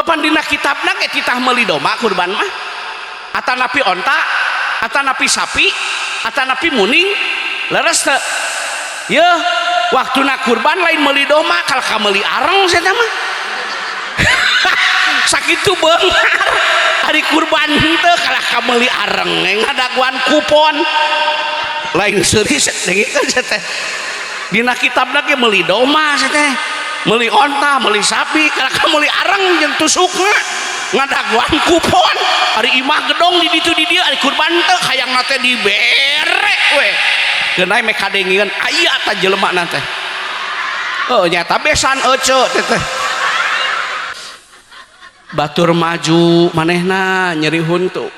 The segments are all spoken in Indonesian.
Dina kitabna ge titah meuli domba kurban mah atanapi onta atanapi sapi atanapi muning leres teu ye waktuna kurban lain meuli domba kalau ka meuli areng saya mah sakitu beungar hari kurban henteu kalah ka meuli areng ngadaguan kupon lain seuris dengikeun teh dina kitabna ge meuli domba teh meuli onta meuli sapi kalah ka meuli areng jeung tusukna ngadaguan kupon hari imah gedong di ditu di dieu ari kurban teh hayangna teh dibere we geunai me kadengieun aya ta jelema na teh oh nyata besan ece teh batur maju manehna nyeri huntu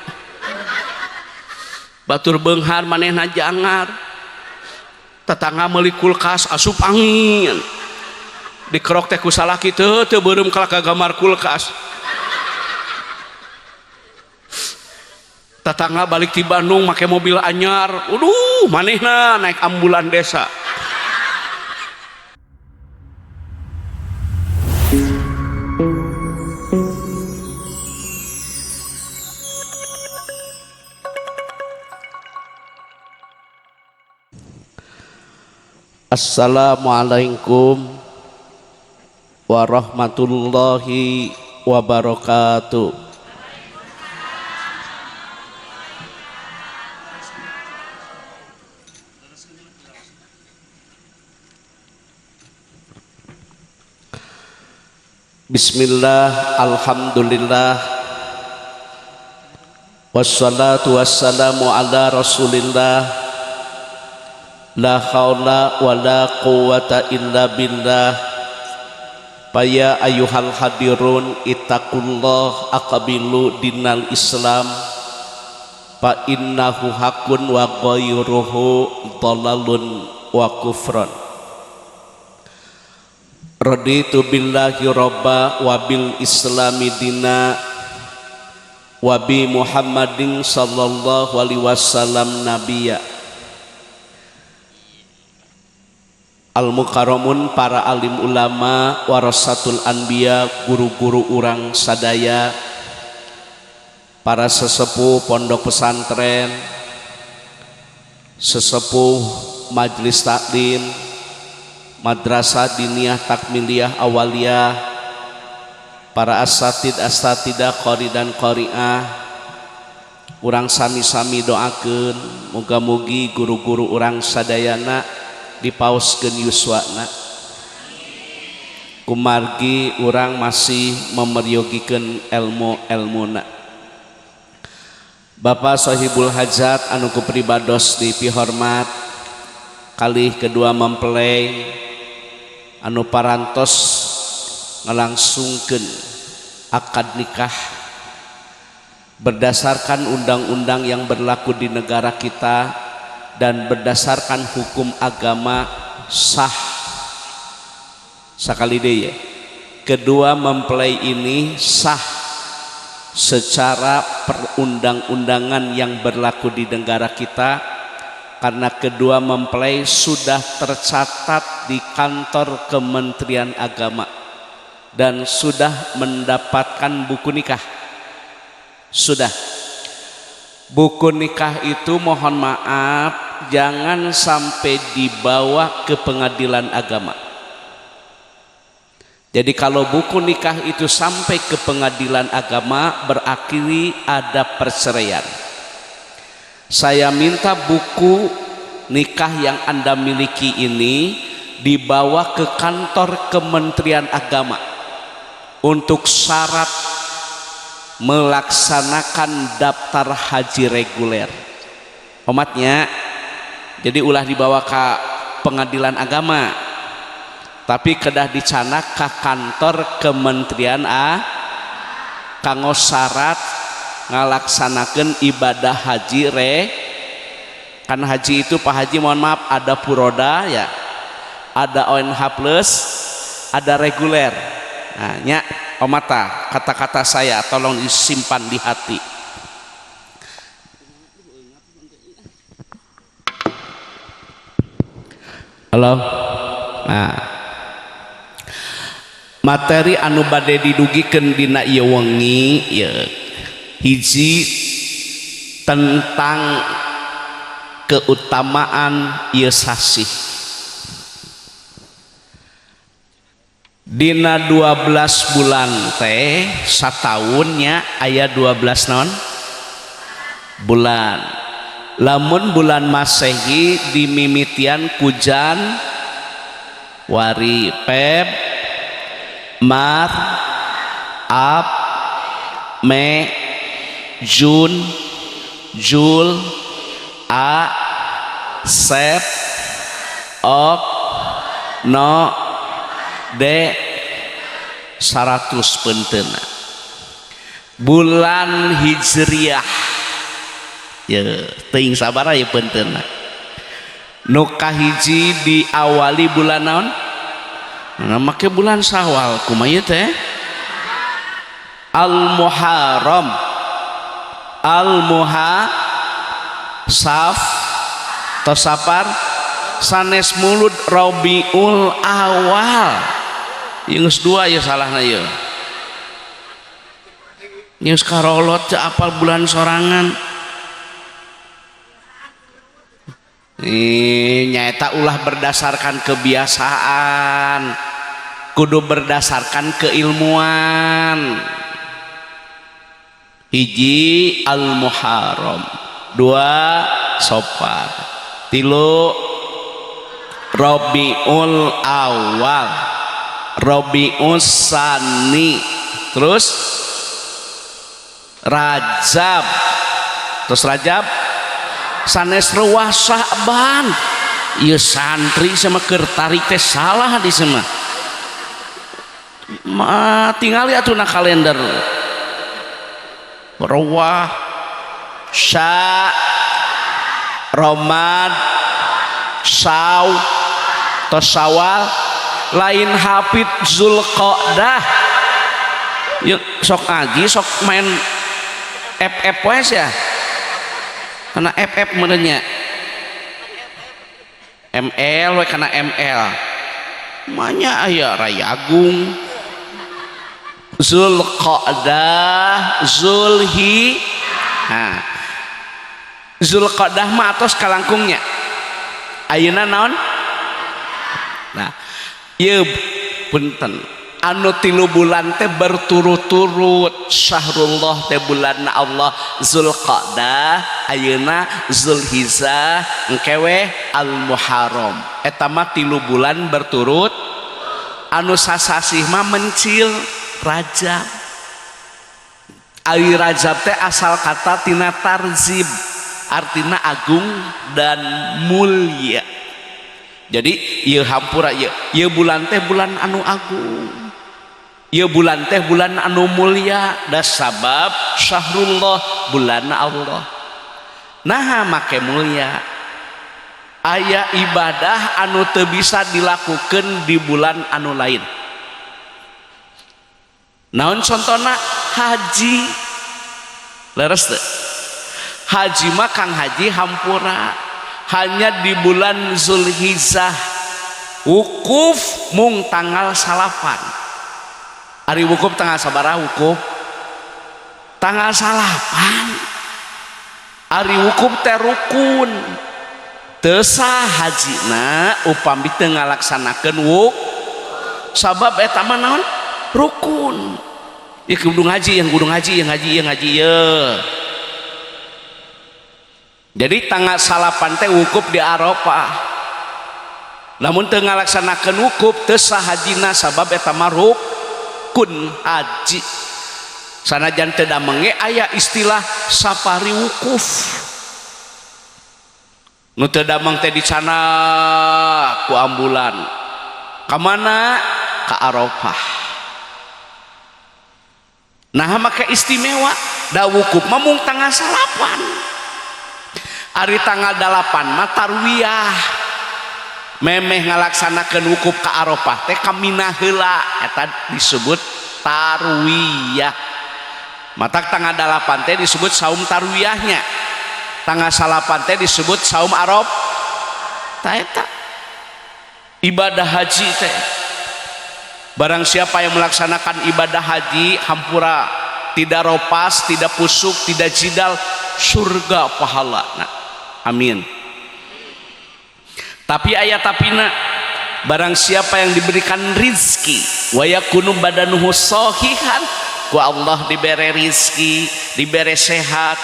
batur beunghar manehna jangar tetangga meuli kulkas asup angin dikerok teh ku salaki teu beureum kala ka gambar kulkas tetangga balik di Bandung make mobil anyar manehna naik ambulan desa Assalamualaikum warahmatullahi wabarakatuh. Bismillah, alhamdulillah, wassalatu wassalamu ala rasulillah, la haula wa la quwata illa billah. Faya ayuhal hadirun ittaqullah aqbilu dinal islam fa innahu haqqun wa ghayruhu dhalalun wa kufran. Raditu billahi robba wa bil islami dina wa bi muhammadin sallallahu alaihi wasallam nabiyya. Al-mukarramun para alim ulama warasatul anbiya guru-guru urang sadaya para sesepuh pondok pesantren sesepuh majelis taklim madrasah diniyah takmiliyah awaliyah para asatidah qori dan qoriah urang sami-sami doakeun muga-mugi guru-guru urang sadayana dipaoskeun yuswana kumargi urang masih memeryogikeun ilmu-ilmuna. Bapak sahibul hajat anu kupribados dipihormat kalih kedua mempelai anu parantos ngelangsungkeun akad nikah berdasarkan undang-undang yang berlaku di negara kita dan berdasarkan hukum agama sah sekali deh ya. Kedua mempelai ini sah secara perundang-undangan yang berlaku di negara kita karena kedua mempelai sudah tercatat di kantor Kementerian Agama dan sudah mendapatkan buku nikah. Sudah buku nikah itu mohon maaf jangan sampai dibawa ke pengadilan agama. Jadi kalau buku nikah itu sampai ke pengadilan agama berakhiri ada perceraian. Saya minta buku nikah yang Anda miliki ini dibawa ke kantor Kementerian Agama untuk syarat melaksanakan daftar haji reguler umatnya. Jadi ulah dibawa ke pengadilan agama tapi kedah dicanak ke kantor Kementerian kanggo syarat ngalaksanakeun ibadah haji kan haji itu Pak Haji mohon maaf ada puroda ya, ada ONH plus, ada reguler. Nah nya omata kata-kata saya tolong disimpan di hati. Halo. Nah materi anu bade didugikeun dina ieu wengi ya hiji tentang keutamaan ieu sasih dina 12 bulan teh satahunnya aya 12 naon bulan. Lamun bulan Masehi dimimitian kujan wari Feb Mar Ap Me Jun Jul A Sep Ok No De 100 penteuna bulan Hijriah ya teuing sabaraha ya penteuna nu kahiji diawali bulan naon make bulan Syawal kumaha teh Al-Muharram Saf atau Safar sanes mulud Rabiul Awal geus dua ya salahna ya geus karolot teu apal bulan sorangan nyaeta ulah berdasarkan kebiasaan kudu berdasarkan keilmuan. Hiji Al-Muharram, dua Safar, tilu Rabiul Awal, Rabiul Tsani, terus Rajab, sanes rewah Sa'ban. Ieu santri sama keur tarik teh salah di semua tingali atuna kalender rewah Sya Romad Saw atau Syawal lain hafid Zulqa'dah. Yuk sok ngaji sok main FF wes ya karena FF menurutnya ML we karena ML manya aya Rayagung Zulqa'dah Zulqa'dah mah atos kalangkungnya ayeuna naon nah ieu punten anu 3 bulan teh berturut-turut syahrullah teh bulan Allah Zulqa'dah ayeuna Zulhijjah engkewe Al-Muharram eta mah 3 bulan berturut anu sasasih mah mencil Rajab ari Rajab teh asal kata tina tarzib artina agung dan mulia jadi ieu hampura ieu bulan teh bulan anu agung ieu bulan teh bulan anu mulia da sabab syahrullah bulan Allah nah make mulia aya ibadah anu teu bisa dilakukan di bulan anu lain naon contona haji leres teu haji mah kang haji hampura hanya di bulan Zulhijjah wukuf mung tanggal 8 ari wukuf tanggal sabaraha wukuf tanggal 8 ari wukuf teh rukun teu sah hajina upami teu ngalaksanakeun sabab eta mah naon rukun ieu kudu ngaji yang jadi tanggal 8 teh wukuf di Arafah namun teu ngalaksanakeun wukuf teu sah hajina sabab eta mah rukun haji sanajan teu damenge aya istilah safari wukuf nu teu damang teh di sana ku ambulan ka mana ka Arafah nah maka istimewa da wukuf mah mung tanggal 8 ari tanggal 8 mah tarwiyah memeh ngalaksanakeun wukuf ka Arafah teh kamina heula eta disebut tarwiyah matak tanggal 8 teh disebut saum tarwiyahnya tanggal 8 teh disebut saum Arafah ta eta ibadah haji teh Barang siapa yang melaksanakan ibadah haji hampura, tidak ropas, tidak pusuk, tidak jidal, surga pahala. Nah, amin. Tapi ayat tapina, barang siapa yang diberikan rizki wa yakunu badanuhu sahihan, ku Allah diberi rizki, diberi sehat,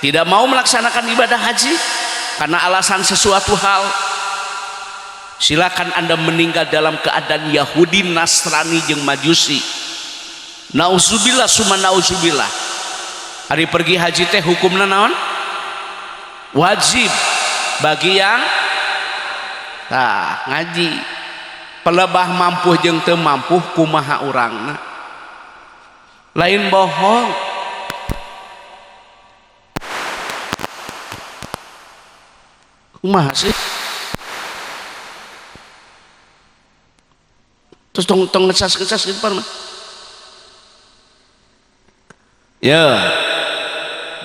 tidak mau melaksanakan ibadah haji karena alasan sesuatu hal, silakan Anda meninggal dalam keadaan Yahudi, Nasrani, jeung Majusi. Nauzubillah summa nauzubillah. Hari pergi haji teh hukumna naon? Wajib bagi yang ngaji. Pelebah mampu jeung teu mampu kumaha urangna. Lain bohong. Kumaha sih? Terus tong ngecas-ngecas gitu pan. Ya.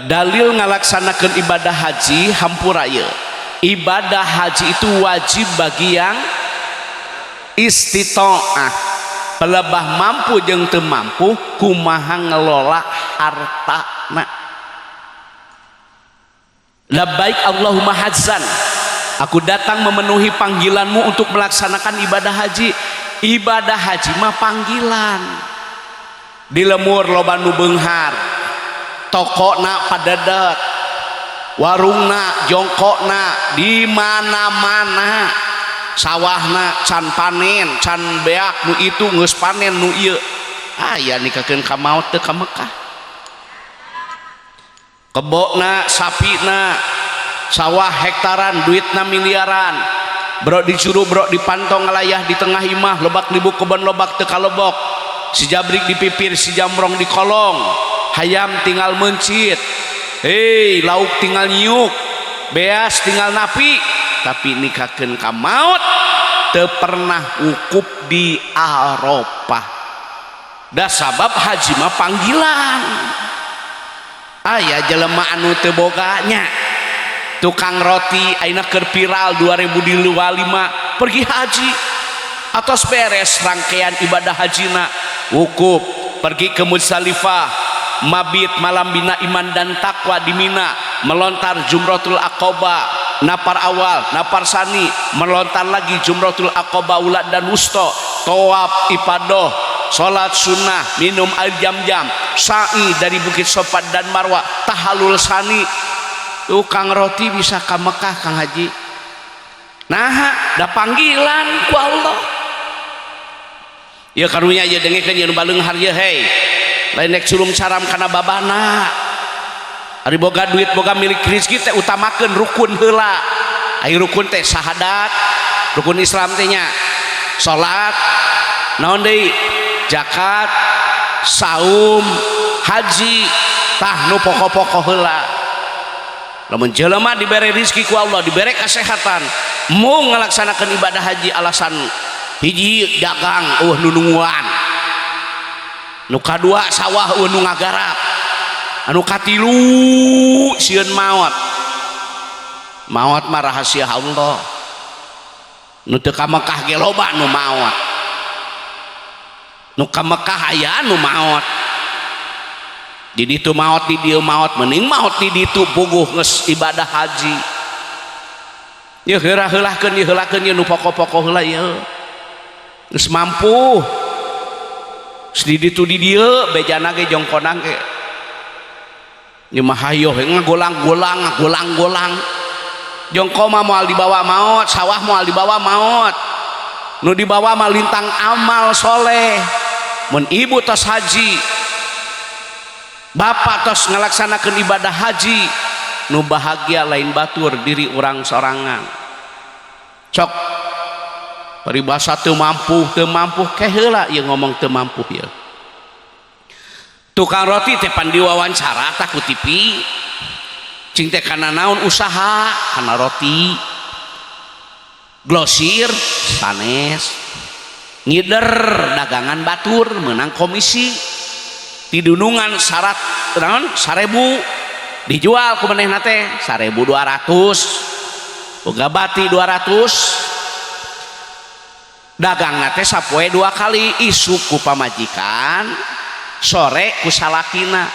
Dalil ngalaksanakeun ibadah haji hampura ieu. Ibadah haji itu wajib bagi yang istitoah. Pelebah mampu jeung teu mampu kumaha ngelola hartana. Labbaik Allahumma hajjan. Aku datang memenuhi panggilanmu untuk melaksanakan ibadah haji. Ibadah haji mah panggilan. Di lemur loba nu beunghar, tokona padadet, warungna jongkokna di mana-mana, sawahna can panen, can beak nu itu geus panen nu ieu. Aya nikakeun ka maot teu ka Mekah. Kebona, sapina, sawah hektaran, duitna miliaran. Bro dicuru, bro dipantong ngalayah di tengah imah, lobak libuk kebon lobak teu kalobok. Si jabrik dipipir, si jamrong di kolong, hayam tinggal mencit, hei lauk tinggal nyiuk, beas tinggal napi. Tapi nikakeun ka maut teu pernah wukuf di Arafah. Da sabab haji mah panggilan. Aya jelema anu teu boganya tukang roti ayeuna keur viral 2025 pergi haji atos beres rangkaian ibadah hajina wukuf, pergi ke Muzdalifah, mabit malam bina iman dan takwa di Mina, melontar Jumratul Aqabah, napar awal, napar sani, melontar lagi Jumratul Aqabah ula dan wusta, tawaf ifadah, salat sunnah, minum air jam-jam, sa'i dari Bukit Sopat dan Marwah, tahallul sani. Tukang roti bisa ke Mekah Kang Haji. Nah, da panggilan ku Allah. Ya karunya ya dengikeun ye nu baleunghar ye hei. Lain nek sulung caram kana babana. Ari boga duit boga milik rezeki teh utamakeun rukun heula. Ai rukun teh syahadat, rukun Islam teh nya salat, naon deui? Zakat, saum, haji, tah nu pokok-pokok heula. Lamun jelema diberi rezeki ku Allah, diberi kesehatan, mau ngalaksanakeun ibadah haji alasan hiji dagang nu nunguan, nu kadua sawah nu ngagarap, anu katilu sieun maot. Maot mah rahasia Allah. Nu teu ka Mekah ge loba nu maot. Nu ka Mekah aya nu maot. Di ditu maot, di dieu maot, mending maot di ditu puguh geus ibadah haji. Ye heula-heulahkeun ye heulakeun ye nu pokok-pokok heula ye. Geus mampu. Di ditu di dieu bejana ge jongkona ge. Ye mah hayo ngagolang-golang. Jongko mah moal dibawa maot, sawah moal dibawa maot. Nu dibawa mah lintang amal soleh. Mun ibu tos haji, bapak tos ngalaksanakeun ibadah haji, nu bahagia lain batur diri orang sorangan. Cok peribahasa teu mampu ke heula ieu ngomong teu mampu ieu. Tukang roti teh pan diwawancara tak ku TV. Cing teh kana naon usaha kana roti. Glosir sanes. Ngider dagangan batur menang komisi. Tidunungan syarat naon 1000 dijual ku manehna teh 1200. Boga bati 200 dagang nate sapoe 2 kali, isuk ku pamajikan, sore ku salakina.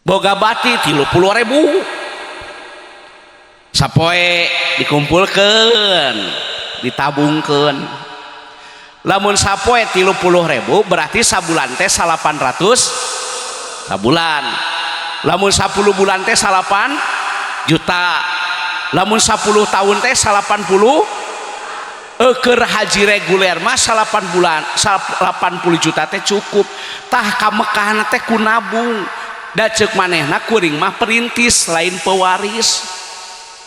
Boga bati 30.000 sapoe dikumpulkan, ditabungkan. Lamun sapoe 30.000 berarti sabulan teh 800 sabulan. Lamun 10 bulan teh 8 juta. Lamun 10 tahun teh 80 keur haji reguler mah 8 bulan 80 juta teh cukup. Tah ka Mekah teh ku nabung. Da ceuk manehna kuring mah perintis lain pewaris.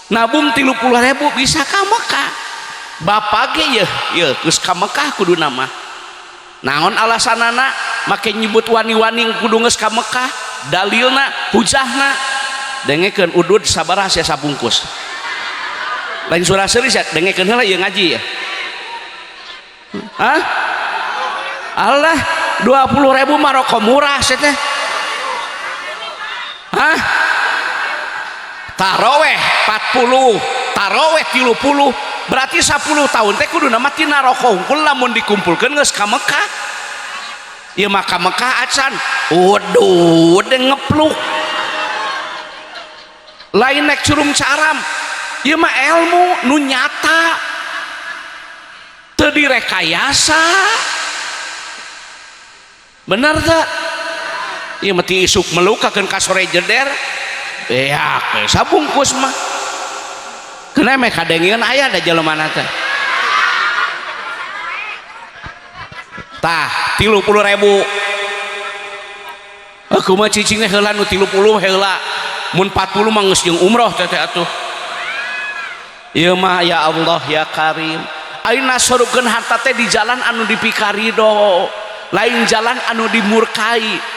Nabung 30.000 bisa ka Mekah. Bapak ge yeuh geus ka Mekah kuduna mah. Naon alasanana make nyebut wani-wani kudu geus ka Mekah? Dalilna hujahna dengekeun udud sabaraha sia sabungkus. Lain surah seuri sia dengekeun heula ieu ngaji ya. Hah? Allah 20.000 mah rokok murah sia teh. Hah? Taraweh 40, taraweh 30, berarti 10 tahun teh kudu nama tina rokok unggul lamun dikumpulkeun geus ka Mekah. Ieu mah ka Mekah acan waduh ngepluk. Lain nek curum caram. Ieu mah ilmu nu nyata. Teu direkayasa. Bener teu? Ieu mah ti isuk melukakeun ka sore jeder. Beak sabungkus mah. Kena meh kadengeun aya da jeleumana teh. Tah 30.000. Aku mah cicing teh heula nu 30 heula. Mun 40 mah geus jeung umroh teh atuh. Ieu mah ya Allah ya Karim. Ayeuna sorupkeun harta teh di jalan anu dipikarido, lain jalan anu dimurkai.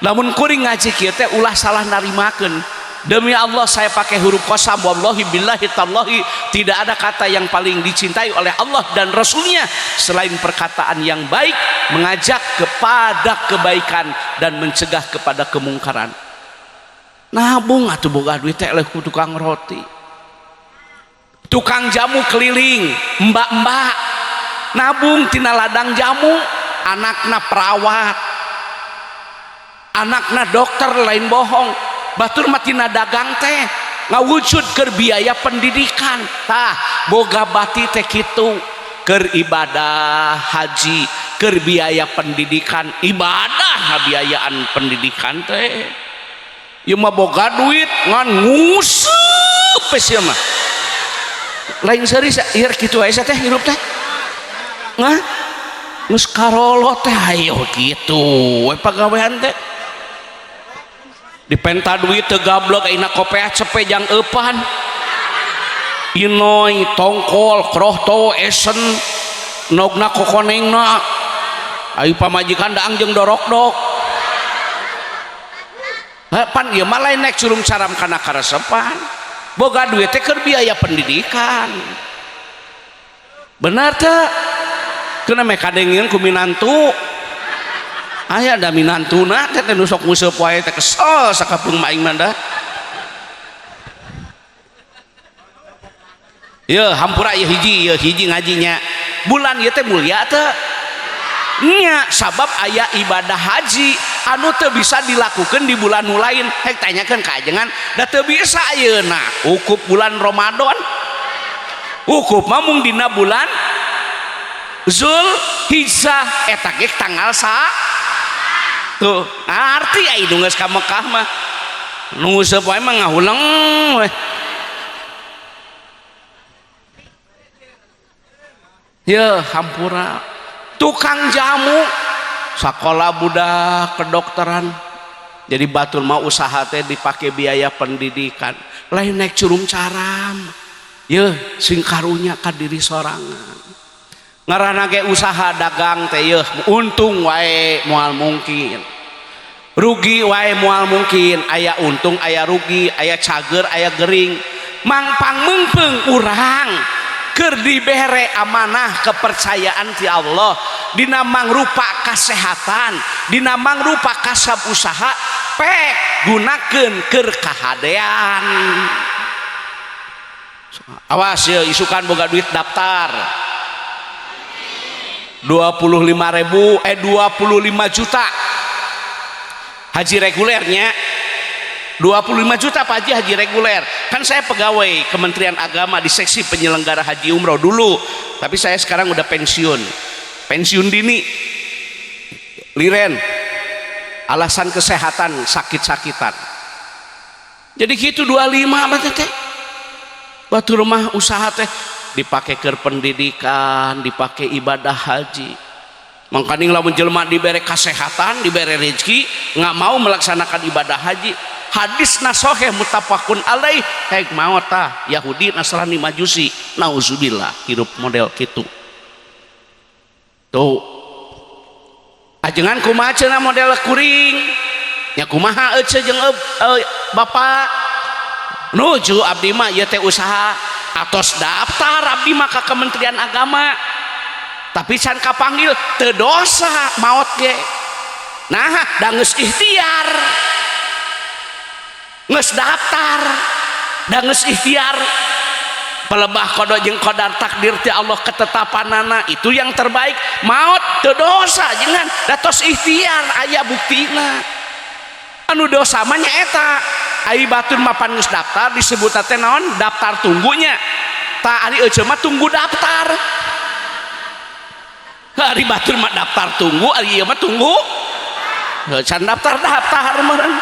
Lamun kuring ngaji kieu teh ulah salah narimakeun. Demi Allah saya pakai huruf qasam, wallahi billahi tallahi tidak ada kata yang paling dicintai oleh Allah dan Rasulnya selain perkataan yang baik, mengajak kepada kebaikan dan mencegah kepada kemungkaran. Nabung atuh boga duit teh eleh ku tukang roti, tukang jamu keliling, mbak-mbak nabung tina ladang jamu, anakna perawat, anakna dokter lain bohong. Batur matina dagang teh ngawujud keur biaya pendidikan. Tah boga bati teh kitu keur ibadah haji, keur biaya pendidikan, ibadah biayaan pendidikan teh. Ieu mah boga duit ngan nguseup we mah. Lain seuri ieu kitu aya teh hirup teh. Ngah geus karolo teh hayo kitu we pagawean teh. Dipenta duit teu gablek ayeuna kopeah cepe jang eupan. Inoy tongkol krohto esen nogna kokonengna ayu pamajikan daang jeung dorok-dok. Pan ieu mah lain nek curum caram kana karesepan. Boga duit teh keur biaya pendidikan. Benar teu? Keuna meh kadengeun ku minantu. Aya da minantuna teh nu sok nguseup wae teh kesel sakapeung maing mah da. Ieu hampura ieu hiji ngajinya. Bulan ieu teh mulia teu? Nya sabab aya ibadah haji anu teu bisa dilakukeun di bulan nu lain. Hek tanyakeun ka ajengan da teu bisa ayeuna. Ukup bulan Ramadan. Ukup mah mung dina bulan Zulhijjah eta ge tanggal tuh arti ai nu geus ka Mekah mah nu nguseup wae mah ngahuleng we. Ye hampura tukang jamu sakola budak kedokteran jadi batul mah usaha teh dipake biaya pendidikan lain naik curum caram ye sing karunya ka diri sorangan ngaranna ge usaha dagang teh yeuh untung wae moal mungkin, rugi wae moal mungkin, aya untung aya rugi, aya cager aya gering. Mangpang meungpeung urang keur dibere amanah kepercayaan ti Allah dina mangrupa kasehatan, dina mangrupa kasab usaha pek gunakeun keur kahadean. Awas ya, isukan boga duit daftar 25 juta haji regulernya, 25 juta Pak Haji, haji reguler. Kan saya pegawai Kementerian Agama di seksi penyelenggara haji umroh dulu, tapi saya sekarang udah pensiun dini, liren, alasan kesehatan, sakit-sakitan. Jadi gitu 25 teh batu rumah usaha teh dipakai ke pendidikan, dipakai ibadah haji. Makanya lamun jelema diberi kesehatan, diberi rezeki, nggak mau melaksanakan ibadah haji, hadis nasoheh mutafakun alaih, kayak mau tah Yahudi Nasrani Majusi, nauzubillah hidup model gitu. Tuh ajengan kumaha cenah model kuring nya kumaha ece jeung bapak nuju abdi mah ieu teh usaha atos daftar abdi mah ka Kementerian Agama, tapi can kapanggil teu dosa maot ge. Nah da geus ikhtiar, geus daftar da geus ikhtiar, pelebah kodo jeung kodar takdir ti Allah ketetapanana itu yang terbaik, maot teu dosa jangan datos ikhtiar aya buktina. Anu dosa mah nyaeta ai batur mapan geus daftar disebut teh naon daftar tunggunya, ta ari euceum mah tunggu daftar. Ari batur mah daftar tunggu, ari ieu mah tunggu can daftar meureun.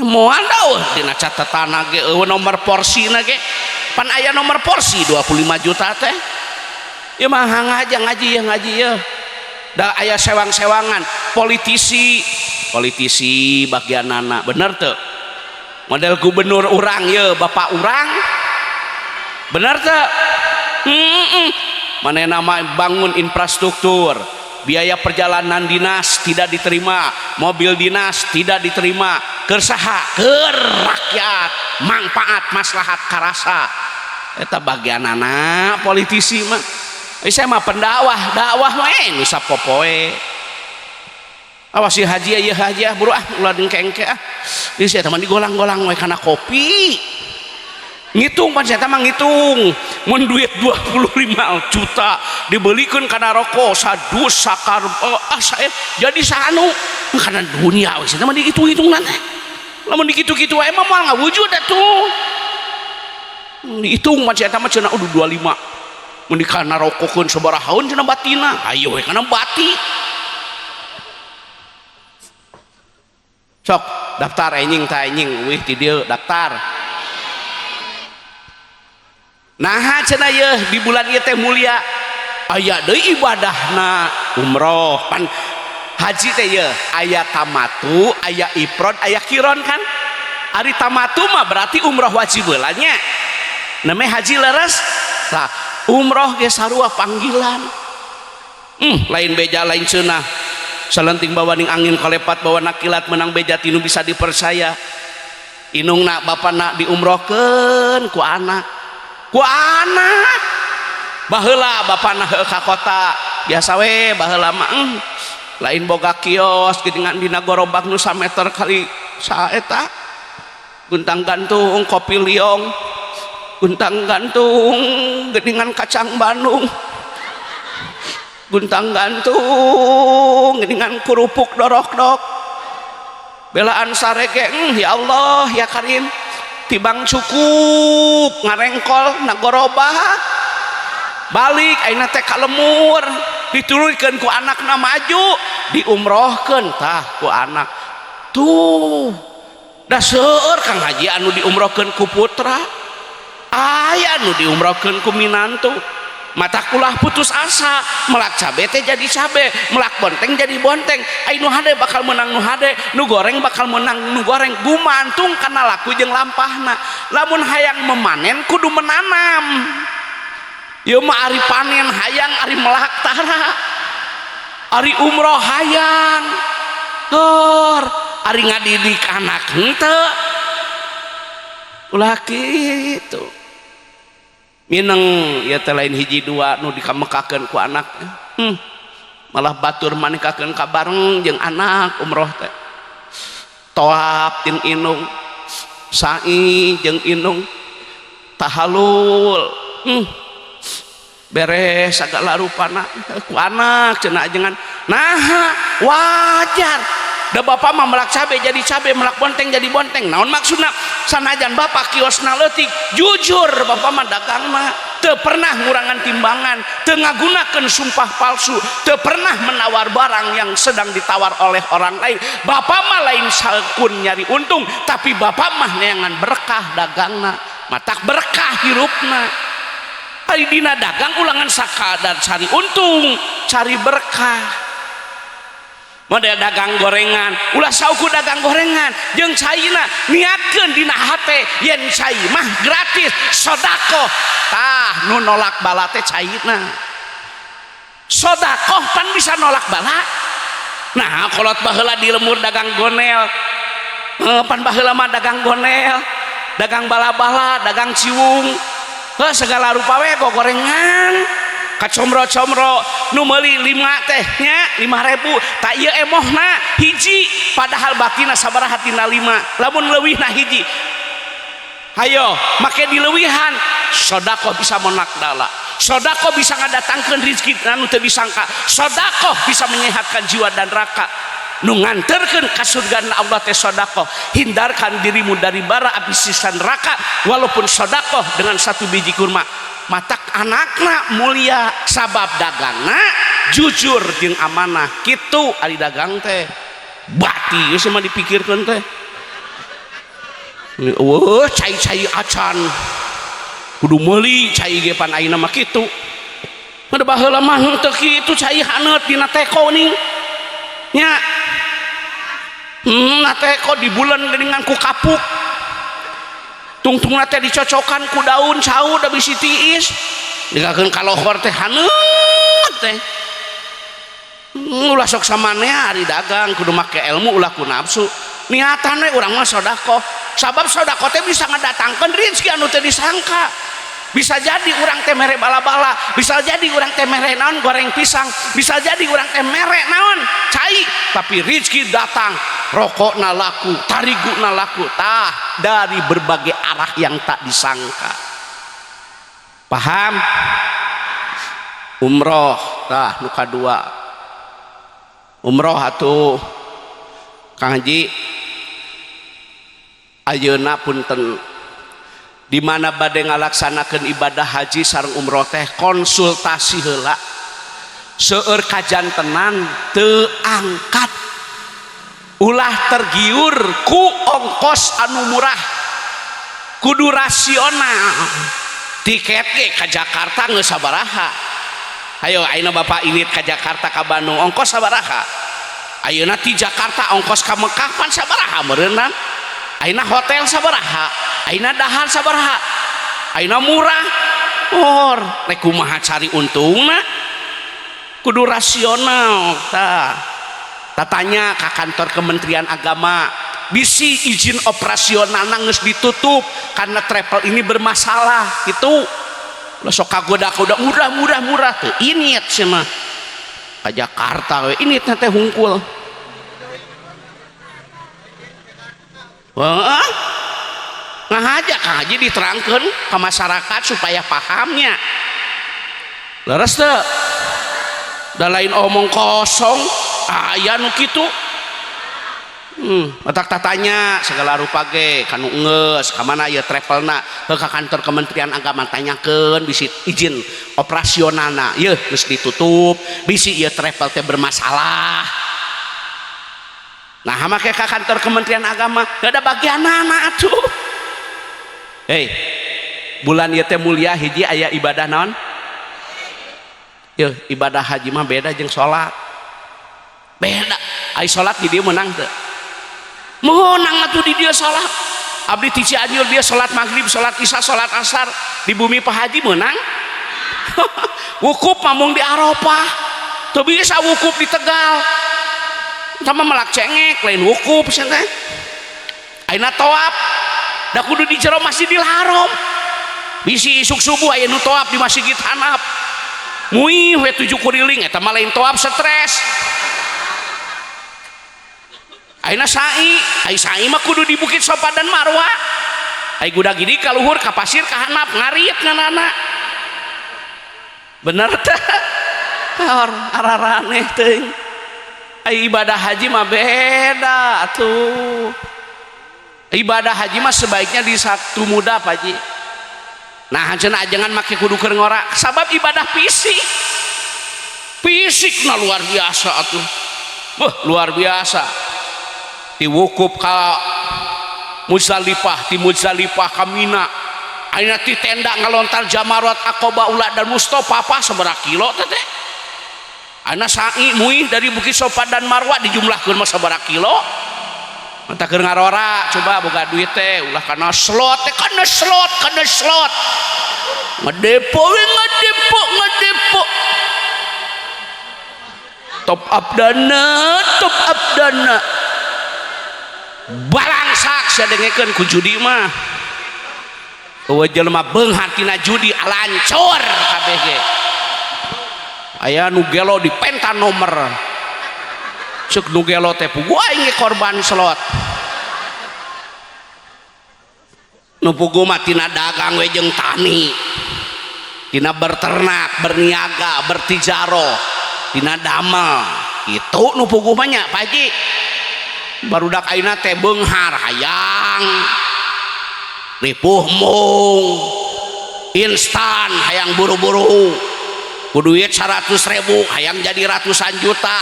Moal dauh dina catetana ge nomor porsina ge pan aya nomor porsi 25 juta teh. Ieu mah ngaji ya. Da aya sewang-sewangan politisi bagianana bener teu model gubernur urang ye bapak urang bener teu mana nama bangun infrastruktur, biaya perjalanan dinas tidak diterima, mobil dinas tidak diterima, kersaha keur rakyat manfaat maslahat karasa eta bagianana politisi mah. Saya mah pendakwah, dakwah mah nu sapopoe. Awas si haji ya haji buru ulah dengkengke Ieu sia teman digolang-golang we kana kopi. Ngitung pan sia mah ngitung. Mun duit 25 juta dibelikeun kana rokok sadus sakar saya jadi sanu kana dunia we sia mah dihitung-hitungan teh. Lamun dikitu-kitu wae mah moal ngawujud atuh. Dihitung pan sia mah cenah 25. Mun dikana rokokeun sabarahaun cenah batina, ayo we kana bati. Sok daftar enjing ta enjing wih ti dieu daftar. Nah cenah ye di bulan ieu teh mulia aya deui ibadahna umroh pan haji teh ye aya tamatu, aya ifrad, aya qiron kan. Ari tamatu mah berarti umroh wajib heula nya. Namanya haji leres. Tah umroh ge sarua panggilan. Lain beja lain ceunah. Salenting bawaning angin kalepat bawa nakilat menang beja tinu bisa dipercaya. Inungna bapana diumrohkeun ku anak. Baheula bapana heuh ka kota. Biasa we baheula mah lain boga kios geuningan dina gorobak nu 1 meter kali saeta. Guntang gantung kopi liong. Guntang gantung geuningan kacang Bandung, guntang gantung geuningan kerupuk dorok-dok, belaan sarege ya Allah ya Karim tibang cukup ngarengkol nagorobah balik ayeuna teh ka lemur diturunkeun ku anakna maju diumrohkeun tah ku anak tuh da seueur Kang Haji anu diumrohkeun ku putra. Aya nu diumrohkeun ku minantu mata kulah putus asa melak cabe teh jadi cabe, melak bonteng jadi bonteng. Ai nu hade bakal menang nu hade, nu goreng bakal menang nu goreng, gumantung kana laku jeung lampahna. Lamun hayang memanen kudu menanam. Ieu mah ari panen hayang, ari melak tara, ari umroh hayang, ari ngadidik anak henteu ulah kitu. Mineng ya teh lain hiji dua nu dikamekakeun ku anak malah batur manikakeun ka bareng jeung anak umroh teh toap tin inung Sai jeung Inung tahalul beres segala rupana ku anak cenah jangan nah wajar da bapak mah melak cabe jadi cabe melak bonteng jadi bonteng naon maksudna sanajan bapak kiosna leutik jujur bapak mah dagang mah teu pernah ngurangan timbangan teu ngagunakeun sumpah palsu teu pernah menawar barang yang sedang ditawar oleh orang lain bapak mah lain sakun nyari untung tapi bapak mah neangan berkah dagangna matak berkah hirupna ari dina dagang ulangan sakadar cari untung cari berkah model dagang gorengan ulah sauku dagang gorengan jeung caina niatkeun dina hate yen cai mah gratis sodako tah nu nolak bala teh caina sodakoh pan bisa nolak bala nah kolot baheula di lemur dagang gonel pan baheula mah dagang gonel dagang bala-bala dagang ciwung segala rupa we gorengan kacomro-comro nu meuli 5 teh nya 5.000 tak ieu emohna hiji padahal batina sabaraha tina 5 lamun leuwihna hiji hayo make dileuwihan sedekah bisa monakdala sedekah bisa ngadatangkeun rezeki anu teu disangka sedekah bisa menyehatkan jiwa dan raga nu nganterkeun ka surgana Allah teh sedekah hindarkan dirimu dari bara api siksa neraka walaupun sedekah dengan 1 biji kurma matak anakna mulia sabab dagangna jujur jeung amanah kitu ari dagang teh bati geus mah dipikirkeun teh eueuh cai-cai acan kudu meuli cai ge pan ayeuna mah kitu mah baheula mah teu kitu cai haneut dina teko ning nya na teko di bulan dengan ku kapuk tungtungna teh dicocokan ku daun cau da bisi tiis digakeun ka lohor teh haneut teh ulah sok samanea ari dagang kudu make ilmu ulah ku nafsu niatan we urang mah sedekah sabab sedekah teh bisa ngadatangkeun rezeki anu teu disangka bisa jadi urang teh mere bala-bala bisa jadi urang teh mere naon goreng pisang bisa jadi urang teh mere naon cai tapi rezeki datang rokokna laku tariguna laku tah dari berbagai arah yang tak disangka paham umroh tah nu kadua umroh atuh Kang Haji ayeuna punten di mana bade ngalaksanakeun ibadah haji sareng umroh teh konsultasi heula seueur kajantenan teu angkat ulah tergiur ku ongkos anu murah kudu rasional tiket ge ka Jakarta geus sabaraha hayo ayeuna bapak ilit ka Jakarta ka Bandung ongkos sabaraha ayeuna ti Jakarta ongkos ka Mekah pan sabaraha meureunna ayeuna hotel sabaraha ayeuna dahar sabaraha ayeuna murah or rek kumaha cari untungna kudu rasional tah tatanya ke kantor Kementerian Agama bisi izin operasional geus ditutup karena travel ini bermasalah gitu lo sok kagoda-goda murah tuh ini cenah ka Jakarta we ini teh hungkul wah ngahaja Kang Haji diterangkeun ke masyarakat supaya pahamnya leres teu da lain omong kosong aya nu kitu otak tatanya segala rupa ge kanu geus ka mana ieu travelna ke kantor Kementerian Agama tanyakeun bisi izin operasionalna ieu geus ditutup bisi ieu travel teh bermasalah nah make ka kantor Kementerian Agama gak ada bagianna atuh bulan ieu teh mulia hiji aya ibadah naon ibadah haji mah beda jeung salat beda ai salat di dieu menang teu menang atuh di dieu salat abdi ti Cianjur dia salat maghrib salat isya salat asar di bumi Pak Haji menang wukuf mamung di Arafah teu bisa wukuf di Tegal sama melak cengek lain wukuf cenah teh ayeuna tawaf da kudu di jero Masjidil Haram bisi isuk subuh aya nu tawaf di Masjid Hanaf muih we 7 kuriling eta mah lain tawaf stres ayeuna sa'i mah kudu di Bukit Sofa dan Marwa. Ai guda gini ka luhur ka pasir ka handap ngariet nganana. Bener teh? Araraneh teuing. Ai ibadah haji mah beda atuh. Ibadah haji mah sebaiknya di waktu muda Pak Haji. Nah cenah jangan make kudu keur ngorak sabab ibadah fisik na luar biasa atuh. Luar biasa. Diwukuf ka Muzdalifah, di Muzdalifah ka Mina. Ayeuna ti tenda ngalontar Jamarat Aqabah Ula dan Mustofa apa sabaraha kilo teh? Ayeuna sa'i muih dari Bukit Sofa dan Marwa dijumlahkeun mah sabaraha kilo? Mata keur ngarora coba boga duit teh ulah kana slot teh kana slot. Ngedepo. Top up dana. Balangsak sadengekeun ku judi mah. Eueuh jelema beunghar tina judi alancur kabeh ge. Aya nu gelo di penta nomor. Ceuk nu gelo teh puguh aing korban slot. Nu puguh mah tina dagang we jeung tani. Tina berternak, berniaga, bertijaro, tina damel. Itu nu puguh mah nya Pak Haji. Barudak ayeuna teh beunghar hayang ripuh mung instan hayang buru-buru ku duit 100.000 hayang jadi ratusan juta.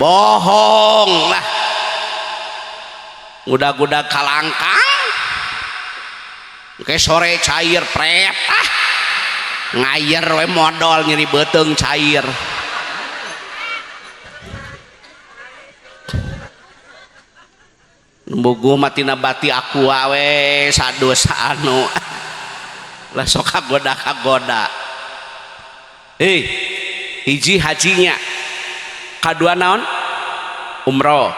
Bohong lah. Udah kalangkang ke sore cair pret ngayer we modal nyeri beteung cair. Bogo matina bati aku wae sadosa anu lah sok kagoda. Hiji hajinya, kadua naon umroh.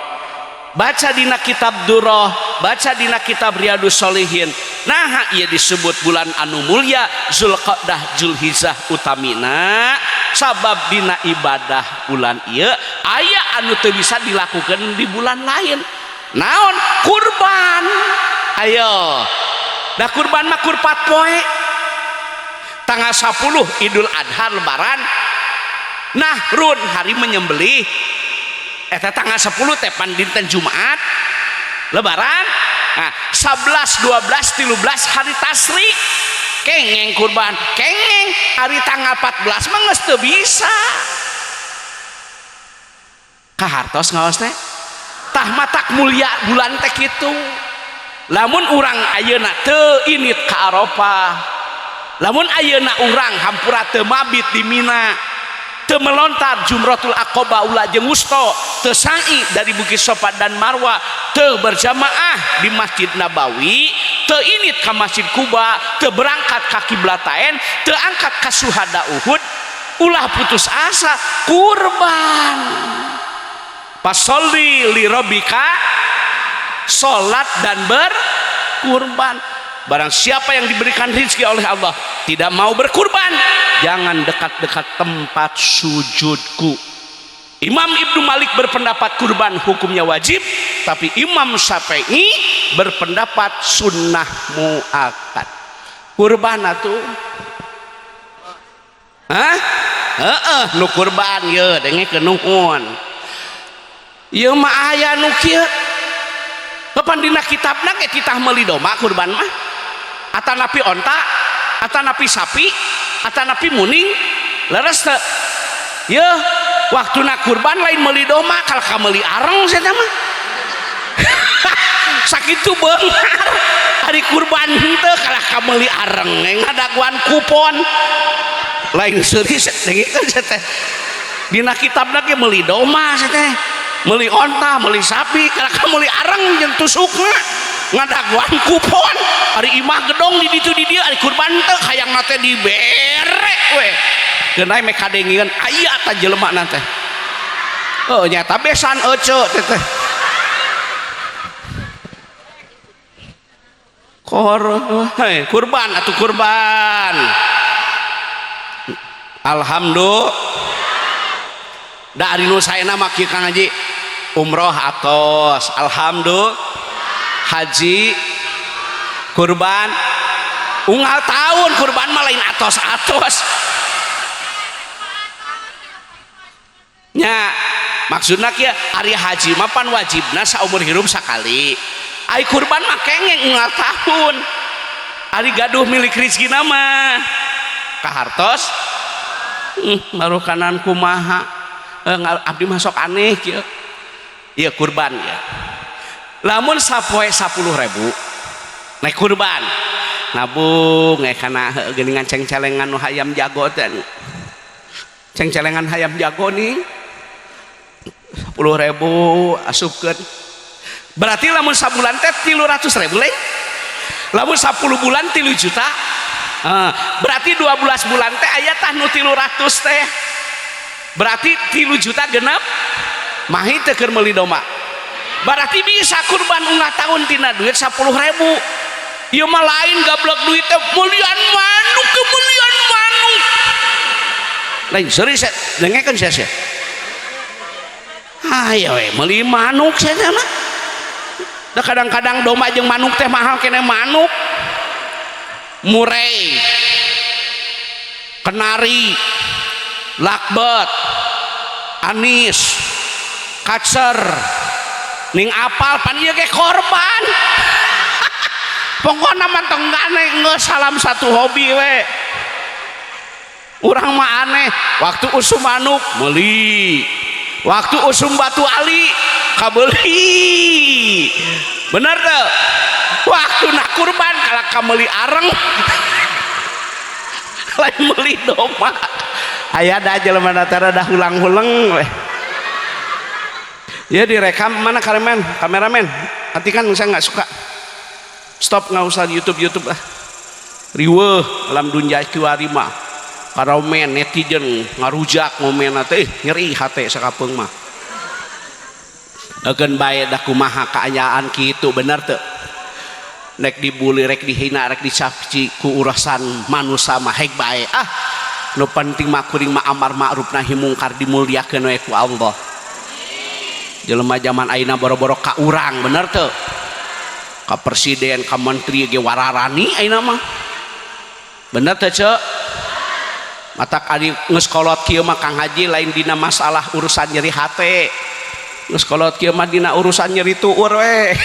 Baca dina kitab Durrah, baca dina kitab Riyadus Shalihin. Nah ieu disebut bulan anu mulia Zulqa'dah Zulhijjah utamina sabab dina ibadah bulan ieu aya anu teu bisa dilakukan di bulan lain. Naon kurban. Ayo dah kurban mah kurpat poe tanggal 10 Idul Adha lebaran. Nah run hari menyembelih eta tanggal 10 teh pan dinten Jumat lebaran. Nah 11 12 13 hari tasrik kengeng kurban kengeng hari tanggal 14 mah geus teu bisa kahartos ngaos teh tah matak mulia bulan teh kitu. Lamun urang ayeuna teu init ka Arafah, lamun ayeuna urang hampura teu mabit di Mina, teu melontar Jumratul Aqabah Ula jeung Wusta, teu sa'i dari Bukit Sofa dan Marwa, teu berjamaah di Masjid Nabawi, teu init ka Masjid Kuba, teu berangkat ka Kiblatain, teu angkat ka Syuhada Uhud, ulah putus asa kurban. Pasolli li rabbika, salat dan berkurban. Barang siapa yang diberikan rezeki oleh Allah tidak mau berkurban, jangan dekat-dekat tempat sujudku. Imam Ibnu Malik berpendapat kurban hukumnya wajib, tapi Imam Syafi'i berpendapat sunnah muakkad. Kurban atuh nu kurban ye dengekeun nuhun. Ieu mah aya nu kieu. Kapan dina kitabna ge titah meuli domba kurban mah? Atanapi onta, atanapi sapi, atanapi muning, leres teu? Yeuh, waktuna kurban lain meuli domba, kalau ka meuli areng saya mah. Sakitu beunghar. Hari kurban henteu kalau ka meuli areng, ngadaguan kupon. Lain seuris dengikeun teh. Dina kitabna ge meuli domba teh. Meuli onta, meuli sapi, kalau ka meuli areng jeung tusukna. Ngadaguan kupon. Hari imah gedong di ditu di dieu ari kurban teh hayangna teh dibere we. Geunai me kadengieun aya ta jelema na teh. Oh nyata besan ece teh. Kurban atuh kurban. Alhamdulillah. Da ari nu saena mah kieu Kang Haji umroh atos alhamdulillah, haji kurban unggal tahun, kurban mah lain atos-atos nya. Maksudna kieu ari haji mah pan wajibna saumur hirup sakali, ai kurban mah kengeng unggal tahun, ari gaduh milik rizkina mah kahartos baru kanan kumaha abdi masuk aneh kieu. Ieu kurban ya, lamun sapoe 10.000 naik kurban nabung kana geuningan cengcelengan nu hayam jago teh, cengcelengan hayam jago nih 10.000 asupkeun berarti lamun sabulan teh 300.000 leh, lamun 10 bulan 3 juta, berarti 12 bulan teh aya tah nu 300 teh, berarti 3 juta genep mahi teu keur meuli domba, berarti bisa kurban ungah tahun tina duit 10.000. Ieu mah lain gablek duit teh mulian manuk kemulian manuk lain serius dengekeun sia-sia. Ayo we meuli manuk sia mah. Da kadang-kadang domba jeung manuk teh mahal kene manuk. Murai, kenari, lakbet, anis, kacer, ning apal pan ieu ge korban. Pokokna mah tenggane geus salam satu hobi we. Urang mah aneh, waktu usum manuk meuli, waktu usum batu ali kabeuli. Bener teu? Waktu nak kurban kalau kameli areng lain meuli domba. Aya da jelema datara dah hulang-hulang we. Ya direkam mana kameramen? Nanti kan saya nggak suka. Stop, nggak usah YouTube lah. Riweuh alam dunya kiwari mah. Karomen netizen ngarujak ngomen teh nyeri hate sakapeung mah. Eukeun bae da kumaha kaayaan kitu bener teu? Rek dibuli, rek dihina, rek dicaci ku urusan manusia mah hek bae. Nu penting mah kuring mah amar ma'ruf nahi mungkar dimulyakeun we ku Allah. Jelema zaman ayeuna boro-boro ka urang bener teu? Ka presiden, ka menteri ge wararani ayeuna mah. Bener teu ceuk? Matak ari geus kolot kieu mah Kang Haji lain dina masalah urusan nyeri hate. Geus kolot kieu mah dina urusan nyeri tuur we.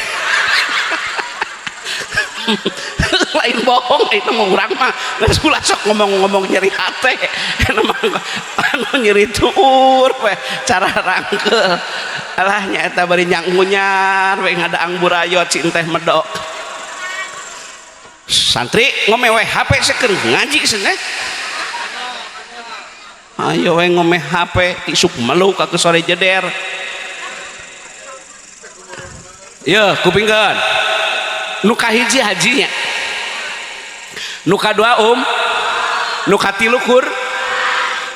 Lain bohong itu mah urang mah geus kula sok ngomong-ngomong nyeri hate. Eta mah anu nyeri tuur we cara rangkeul. Alah nyaeta bari nyang ngunyar we ngadaang burayot si teh medok. Santri ngome we HP seukeun ngaji cenah. Ayo we ngome HP isuk melu ka sore jeder. Ieu kupingkeun. Nu kahiji hajinya. Nu kadua nu katilu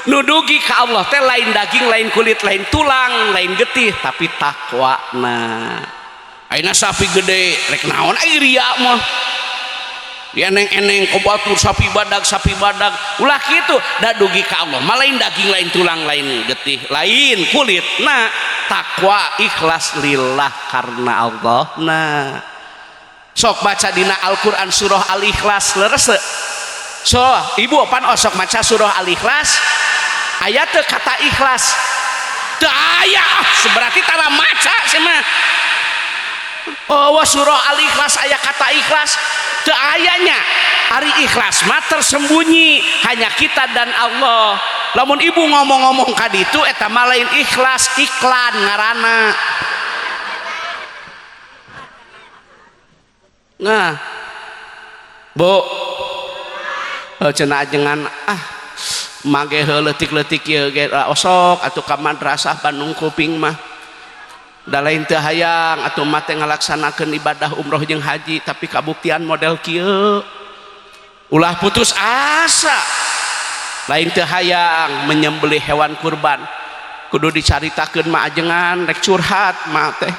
nu dugi ka Allah teh lain daging, lain kulit, lain tulang, lain getih, tapi takwana. Ayeuna sapi gede rek naon ai ria mah. Dia eneng-eneng kobatur sapi badag ulah kitu da dugi ka Allah. Mah lain daging, lain tulang, lain getih, lain kulit. Nah, takwa ikhlas lillah karena Allah. Nah, sok baca dina Al-Qur'an surah Al-Ikhlas leres. So, ibu pan osok maca surah Al-Ikhlas ayat kata ikhlas teu aya seberarti tara maca cenah. Oh surah Al-Ikhlas aya kata ikhlas teu ayanya. Ari ikhlas mah tersembunyi hanya kita dan Allah. Lamun ibu ngomong-ngomong kaditu eta mah lain ikhlas, iklan ngaranna. Nah Bu cenah ajengan mage leutik-leutik ieu ge osok atuh ka madrasah Bandung Kuping mah da lain teu hayang atuh mah teh ngalaksanakeun ibadah umroh jeung haji tapi kabuktian model kieu ulah putus asa lain teu hayang menyembelih hewan kurban kudu dicaritakeun mah ajengan rek curhat mah teh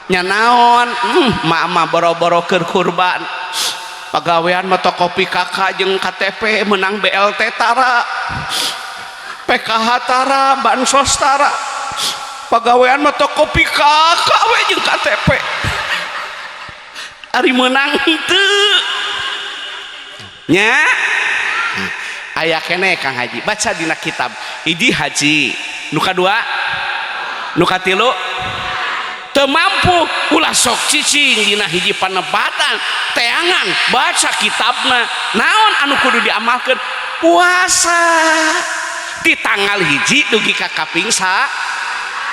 nya naon mah boro-boro keur kurban pagawean motokopi kakak jeung KTP menang BLT tara PKH tara bansos tara pagawean mah kopi kakak we jeung KTP ari menang teu nya aya keneh Kang Haji baca dina kitab hiji haji nu kadua nu katilu teu mampu ulah sok cicing dina hiji panempatan teangan baca kitabna naon anu kudu diamalkeun puasa di tanggal hiji dugi ka kaping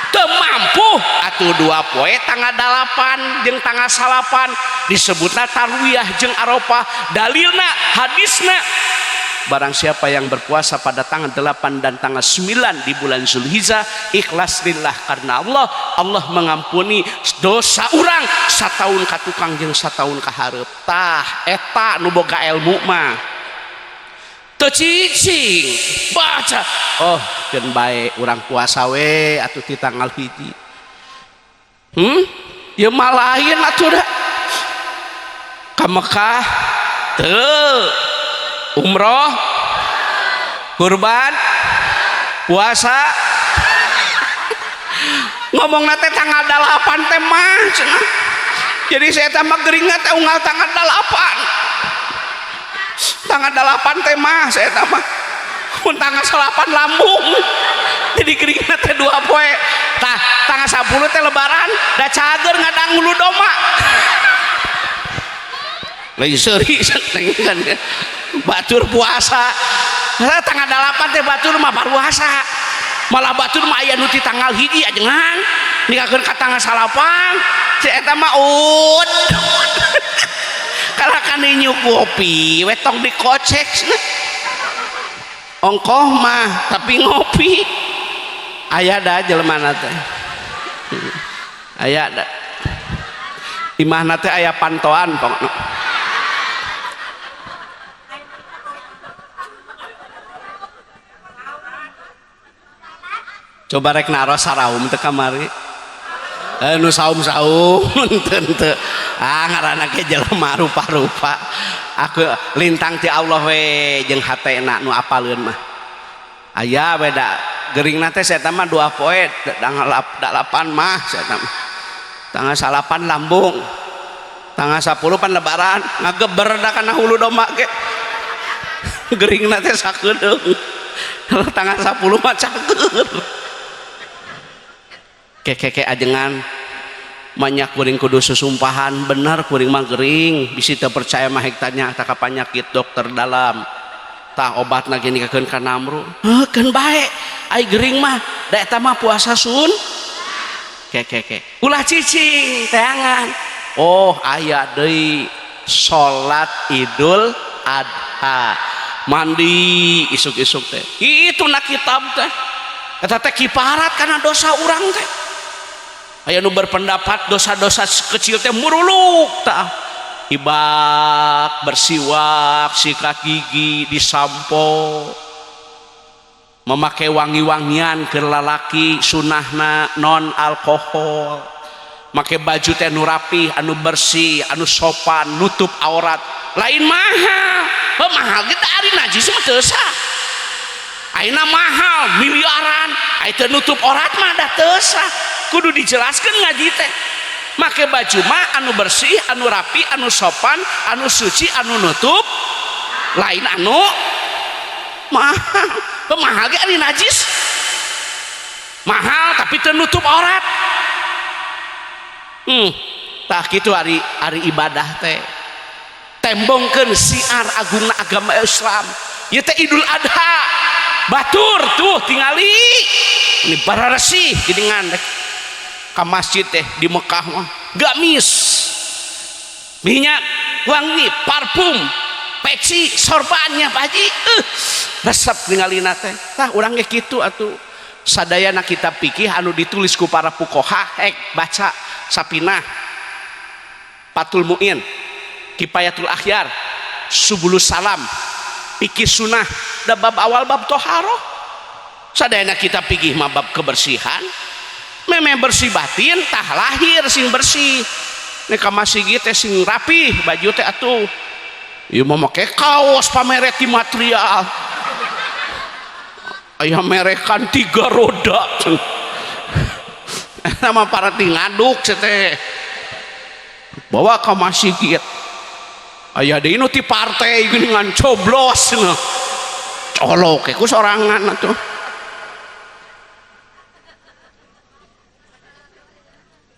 teu mampu atuh 2 poe tanggal 8 jeung tanggal 9 disebutna tarwiyah jeung arafah dalilna hadisna barang siapa yang berpuasa pada tanggal 8 dan tanggal 9 di bulan Zulhijjah ikhlas lillah karena Allah Allah mengampuni dosa urang sataun ka tukang jeung sataun ka hareup tah eta nu boga ilmu mah teu cicing baca oh keun bae urang puasa we atuh ti tanggal hiji ieu mah lain atuh da ka Mekah teu umroh kurban puasa ngomong nate tanggal 8 teh mah cenah jadi saya tambah geringat teh unggal tanggal 8 tanggal 8 teh mah saya tambah mun tanggal 8 lambung jadi keringat teh 2 poe tah tanggal 10 teh lebaran da cager ngadang hulu doma lagi seuri kan batur puasa tanggal 8 teh batur mah puasa malah batur mah aya nu ti tanggal hiji ajengan ninggalkeun ka tanggal 9 si eta mah kalau kan nyup kopi wetong dikocek ongkoh mah tapi ngopi aya da jelema teh aya da imahna teh aya pantoan pokokna coba rek naros saraum teh kamari nu saum-saum teu ngaranna ge jelema rupa-rupa aku lintang ti Allah we jeung hatena nu apaleun mah aya beda geuringna teh saya mah 2 poe tanggal 8 mah saya tanggal 9 lambung tanggal 10 pan lebaran ngageber da kana hulu domba ge geuringna teh sakedeung tanggal 10 mah cager keke ajengan banyak kuring kudu susumpahan bener kuring mah gering bisi teu percaya mah tanya tak panyakit dokter dalam tah obatna ge nikakeun ka namru keun bae ai gering mah da eta mah puasa sun keke ulah cicing teangan oh aya deui salat Idul Adha mandi isuk-isuk teh itu na kitab teh eta teh kiparat kana dosa urang teh aya nu berpendapat dosa-dosa kecil teh muruluk tah ibak bersiwak sikat gigi disampo memakai wangi-wangian ke lalaki sunahna non alkohol make baju teh nu rapih anu bersih anu sopan nutup aurat lain mahal mahal kita ari najis mah teu sah ayeuna mahal miliaran aya teh nutup aurat mah da teu sah kudu dijelaskan ngaji teh make baju mah anu bersih anu rapi anu sopan anu suci anu nutup lain anu mahal ge ari najis mahal tapi teu nutup aurat tah kitu ari ibadah teh tembongkeun siar agungna agama Islam ieu teh Idul Adha batur tuh tingali ini bararesi geuningan ka masjid teh di Mekah mah gamis minyak wangi parfum peci sorbannya Pak Haji resep ningalina teh tah urang ge kitu atuh sadayana kitab fikih anu ditulis ku para fuqaha baca sapinah Fathul Muin Kifayatul Akhyar Subulus Salam fikih sunnah da bab awal bab toharoh sadayana kitab fikih mah bab kebersihan memang bersih batin tah lahir sing bersih nek ka masjid teh sing rapih baju teh atuh ieu mah make kaos pamere ti material aya merekan 3 roda nama para ngaduk teh bawa ke masjid aya deui nu ti partai dengan coblos colok ku sorangan atuh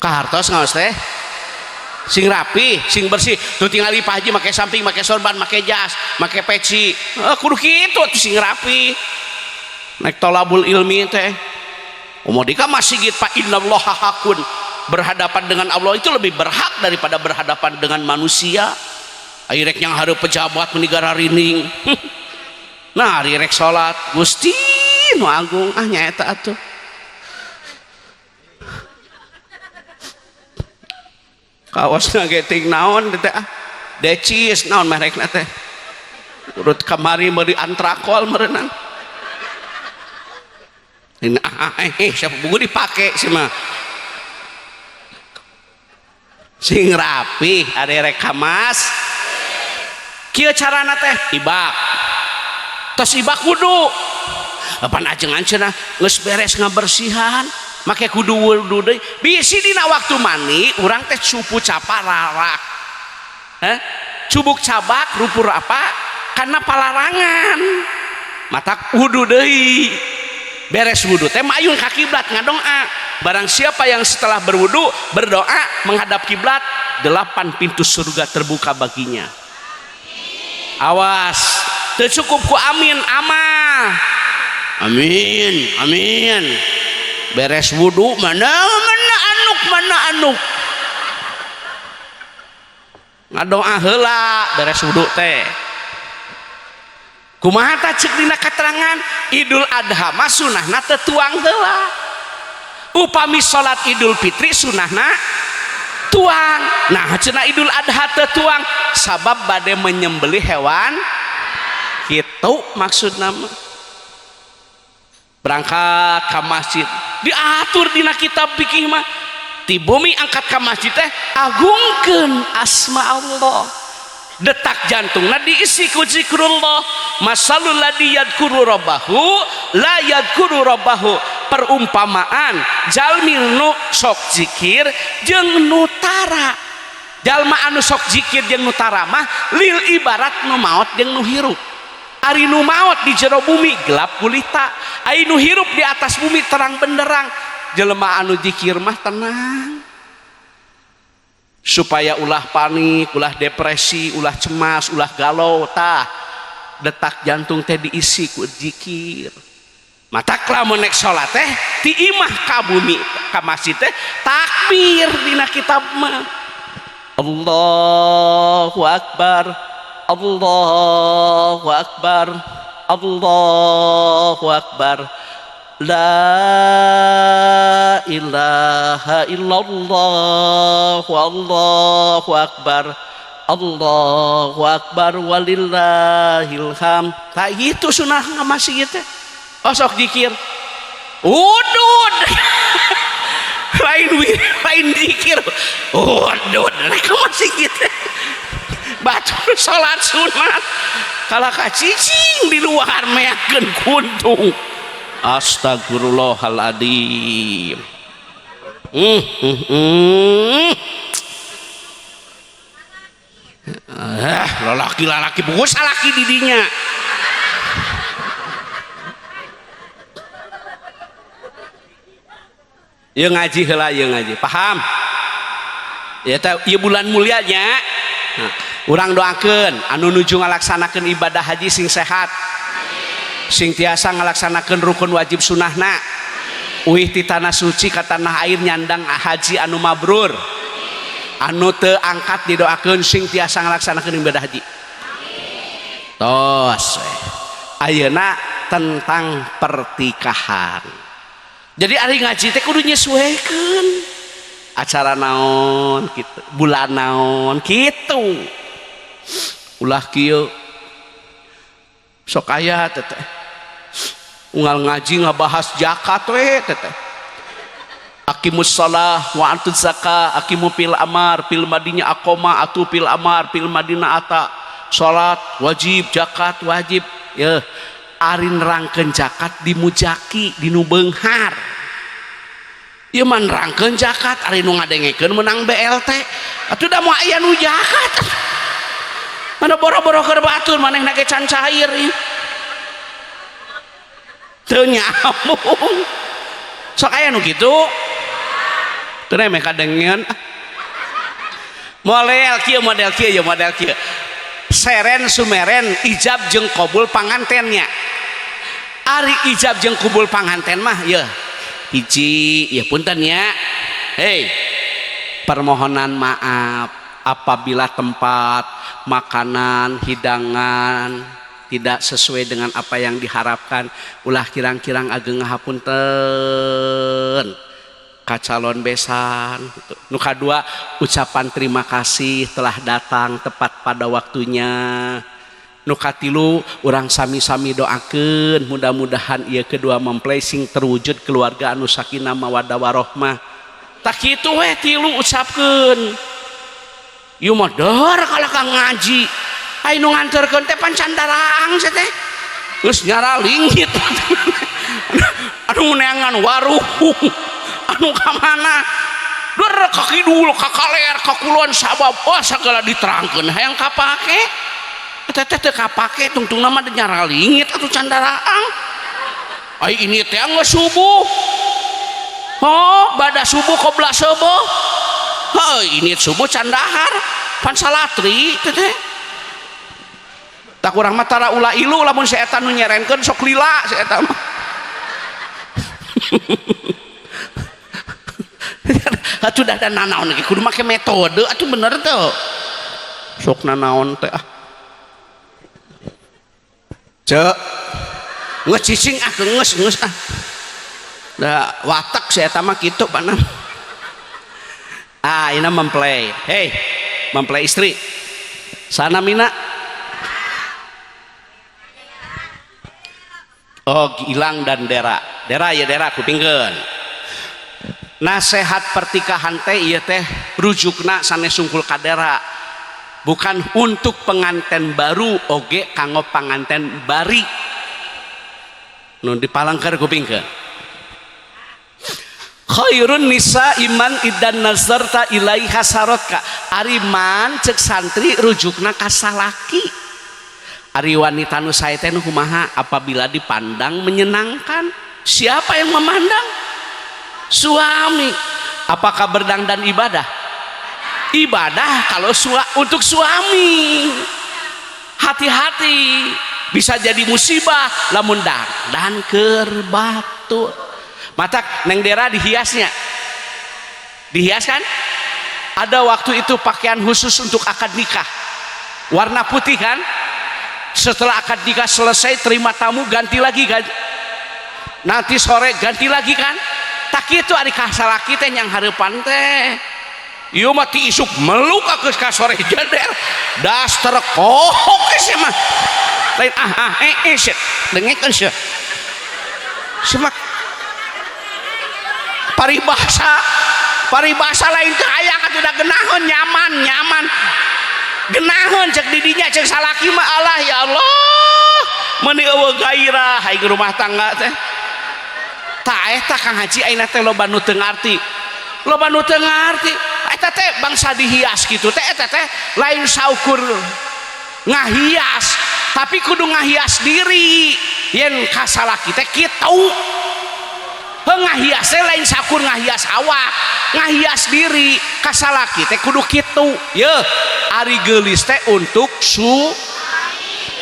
kahartos ngaos teh sing rapi sing bersih tuh tinggal Pak Haji make samping make sorban make jas make peci kudu kitu tuh sing rapi naik tolabul ilmi teh umudika masjid fa innallaha hakun berhadapan dengan Allah itu lebih berhak daripada berhadapan dengan manusia airek yang hareup pejabat menigara rining nah airek salat Gusti nu agung nyaeta atuh kaosna geting naon teh decis naon merekna teh urut kamari meuli antrakol meureunang siapa buku dipake sih mah sing rapi ada rek kamas kieu carana teh ibak tos ibak wudu pan ajengan cenah geus beres ngabersihan make kudu wudu deui bisi dina waktu mani urang teh cupu capa rarak cubuk cabak rupur apa karena palarangan matak wudu deui beres wudu teh mayun ka kiblat ngadoa barang siapa yang setelah berwudu berdoa menghadap kiblat 8 pintu surga terbuka baginya awas teu cukup ku amin amal amin amin beres wudu mana anuk ngadoa heula beres wudu teh kumaha tah ceuk dina katerangan Idul Adha mah sunahna teu tuang heula upami salat Idul Fitri sunahna tuang nah cenah Idul Adha teu tuang sabab bade menyembelih hewan kitu maksudna mah berangkat ke masjid diatur dina kitab fikih mah ti bumi angkat ke masjid teh agungkeun asma Allah detak jantungna diisi ku zikrullah masalul ladzi yadhkuru rabbahu la yadhkuru rabbahu perumpamaan jalmi nu sok zikir jeung nu tara jalma anu sok zikir jeung nu tara mah lil ibarat nu maot jeung nu hirup ari nu maot di jero bumi gelap gulita ari nu hirup di atas bumi terang benderang jelema anu zikir mah tenang supaya ulah panik ulah depresi ulah cemas ulah galau tah detak jantung teh diisi ku zikir matak lamun nek salat teh ti imah ka bumi ka masjid teh takbir dina kitab mah Allahu akbar Allahu akbar Allahu akbar la ilaha illallah Allahu akbar walillahil hamd tah itu sunah masjid teh osok zikir udud lain zikir udud rek masjid teh batur salat sunat kalah kacicing di luar meakeun kuntung astagfirullahaladzim lalaki bungkus salaki didinya ya ngaji heula ya ngaji paham ya bulan mulianya urang doakeun anu nuju ngalaksanakeun ibadah haji sing sehat sing tiasa ngalaksanakeun rukun wajib sunahna uih ti tanah suci ka tanah air nyandang haji anu mabrur anu teu angkat didoakeun sing tiasa ngalaksanakeun ibadah haji tos ayeuna tentang pertikahan jadi ari ngaji teh kudu nyesuaikeun acara naon kitu bulan naon kitu ulah kieu sok aya teteh unggal ngaji ngabahas zakat we teteh aqimus shalah wa atuz zakah aqimu fil amar fil madinah aqoma atu fil amar fil madinah ata salat wajib zakat wajib ya ari nerangkeun zakat di mujaki di nu beunghar ieu mah nerangkeun zakat ari nu ngadengekeun menang BLT atuh da moal aya nu zakat mana boro-boro keur batur manehna ge can cair ieu teu nyambung sok aya nu kitu teu meh kadengeun model kieu seren sumeren ijab jeung qabul pangantennya ari ijab jeung qabul panganten mah ya hiji ya punten ya hei permohonan maaf apabila tempat makanan hidangan tidak sesuai dengan apa yang diharapkan ulah kirang-kirang ageng ngahapunten ka calon besan gitu. Nu kadua ucapan terima kasih telah datang tepat pada waktunya. Nu katilu urang sami-sami doakeun mudah-mudahan ieu kedua mempelai sing terwujud keluarga anu sakinah mawaddah warahmah. Tak kitu we tilu ucapkeun. Ieu mah deur kala ka ngaji. Ai nu nganterkeun teh pancan daraang sia teh. Geus nyara linggit. Anu neangan warung. Anu ka mana? Deur ka kidul, ka kaler, ka kulon sabab sagala diterangkeun hayang kapake. Eta teh kapake tungtungna mah nyara lingit atuh candaraang. Ai ini teh geus subuh. Oh, bada subuh qobla subuh. Heuh, ini subuh candahar pan salatri teh. Tak urang mah tara ulah ilu lamun si eta nu nyerenkeun sok lila si eta mah. Atuh dah nanaon lagi kudu make metode atuh bener tuh sok nanaon teh cek geus cicing geus da watak si eta mah kitu panam ina mempelai hei mempelai istri sana mina oh Gilang dan Dera ya Dera kupingkeun nasehat pertikahan teh ieu teh rujukna sanes sungkul kadera bukan untuk pengantin baru oge kanggo panganten bari nu dipalangkeun kupingkeun khairun nisa iman idan nazarta ilaiha sarotka ariman cek santri rujukna ka salaki ari wanita nu sae teh nu kumaha apabila dipandang menyenangkan siapa yang memandang suami. Apakah berdandan ibadah? Ibadah kalau untuk suami. Hati-hati bisa jadi musibah lamun dandan keur batur. Matak neng Dera dihiasnya. Dihias kan? Ada waktu itu pakaian khusus untuk akad nikah. Warna putih kan? Setelah akad nikah selesai terima tamu ganti lagi kan? Nanti sore ganti lagi kan? Tak kitu ari kasalaki teh yang hareupan teh ieu mah ti isuk meluk geus ka sore jeder das terkohok geus mah lain shit dengekeun sia simak paribasa lain teh aya atuh da genahon nyaman genahon cek didinya cek salaki mah Allah ya Allah meuni eueuh gairah hayang rumah tangga teh tak eta Kang Haji ayeuna teh loba nu teu ngarti eta teh bangsa dihias kitu teh eta teh lain saukur ngahias tapi kudu ngahias diri yen kasalaki teh kitu ngahias teh lain saukur ngahias awak ngahias diri kasalaki teh kudu kitu ye ari geulis teh untuk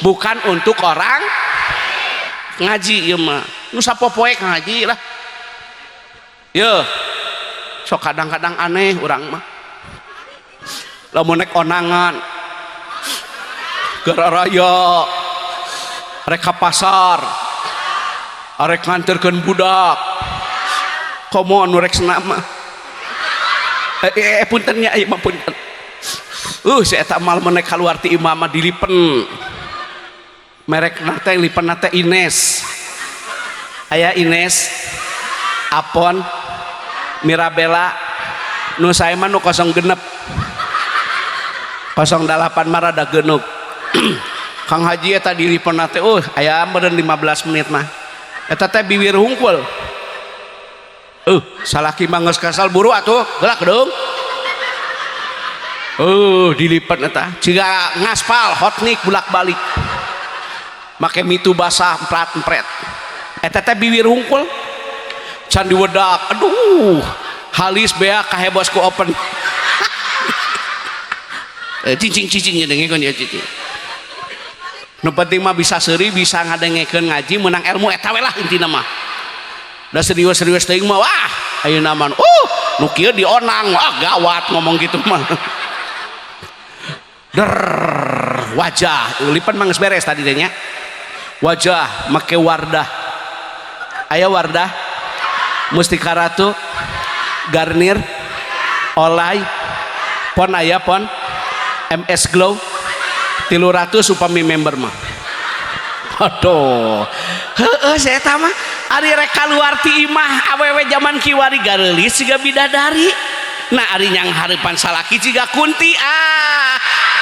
bukan untuk orang ngaji ieu mah nu sapopoe ngaji lah ya sok kadang-kadang aneh urang mah lamun nek onangan geraraya rek ka pasar arek nganterkeun budak komo anu rek senam mah punten nya ieu mah punten si eta mal menek kaluar ti imam mah dilipen merek nate lipen nate Ines aya Ines Apon Mirabella nu sae mah nu 06 08 mah rada geunuk Kang Haji eta dilipen teh aya meureun 15 menit mah eta teh bibir hungkul salaki mah geus kasal buru atuh geulak dong. Dilipat eta ciga ngaspal hotnik bolak-balik make mitu basah emprat-empret eta teh bibir hungkul can diwedak aduh halis bea kahebos ku open cicing-cicing dengekeun ya cicing nu penting mah bisa seuri bisa ngadengekeun ngaji menang ilmu eta we lah intina mah da serius-serius teuing mah wah ayeuna mah nu kieu dionang wah gawat ngomong gitu mah wajah lipat mah geus beres tadi nya wajah make wardah aya wardah mustika ratu garnir olay pon aya pon MS Glow 300 upami member mah aduh saya mah ari rek kaluar ti imah awewe zaman kiwari gareulis siga bidadari nah ari nyang hareupan salaki ciga kunti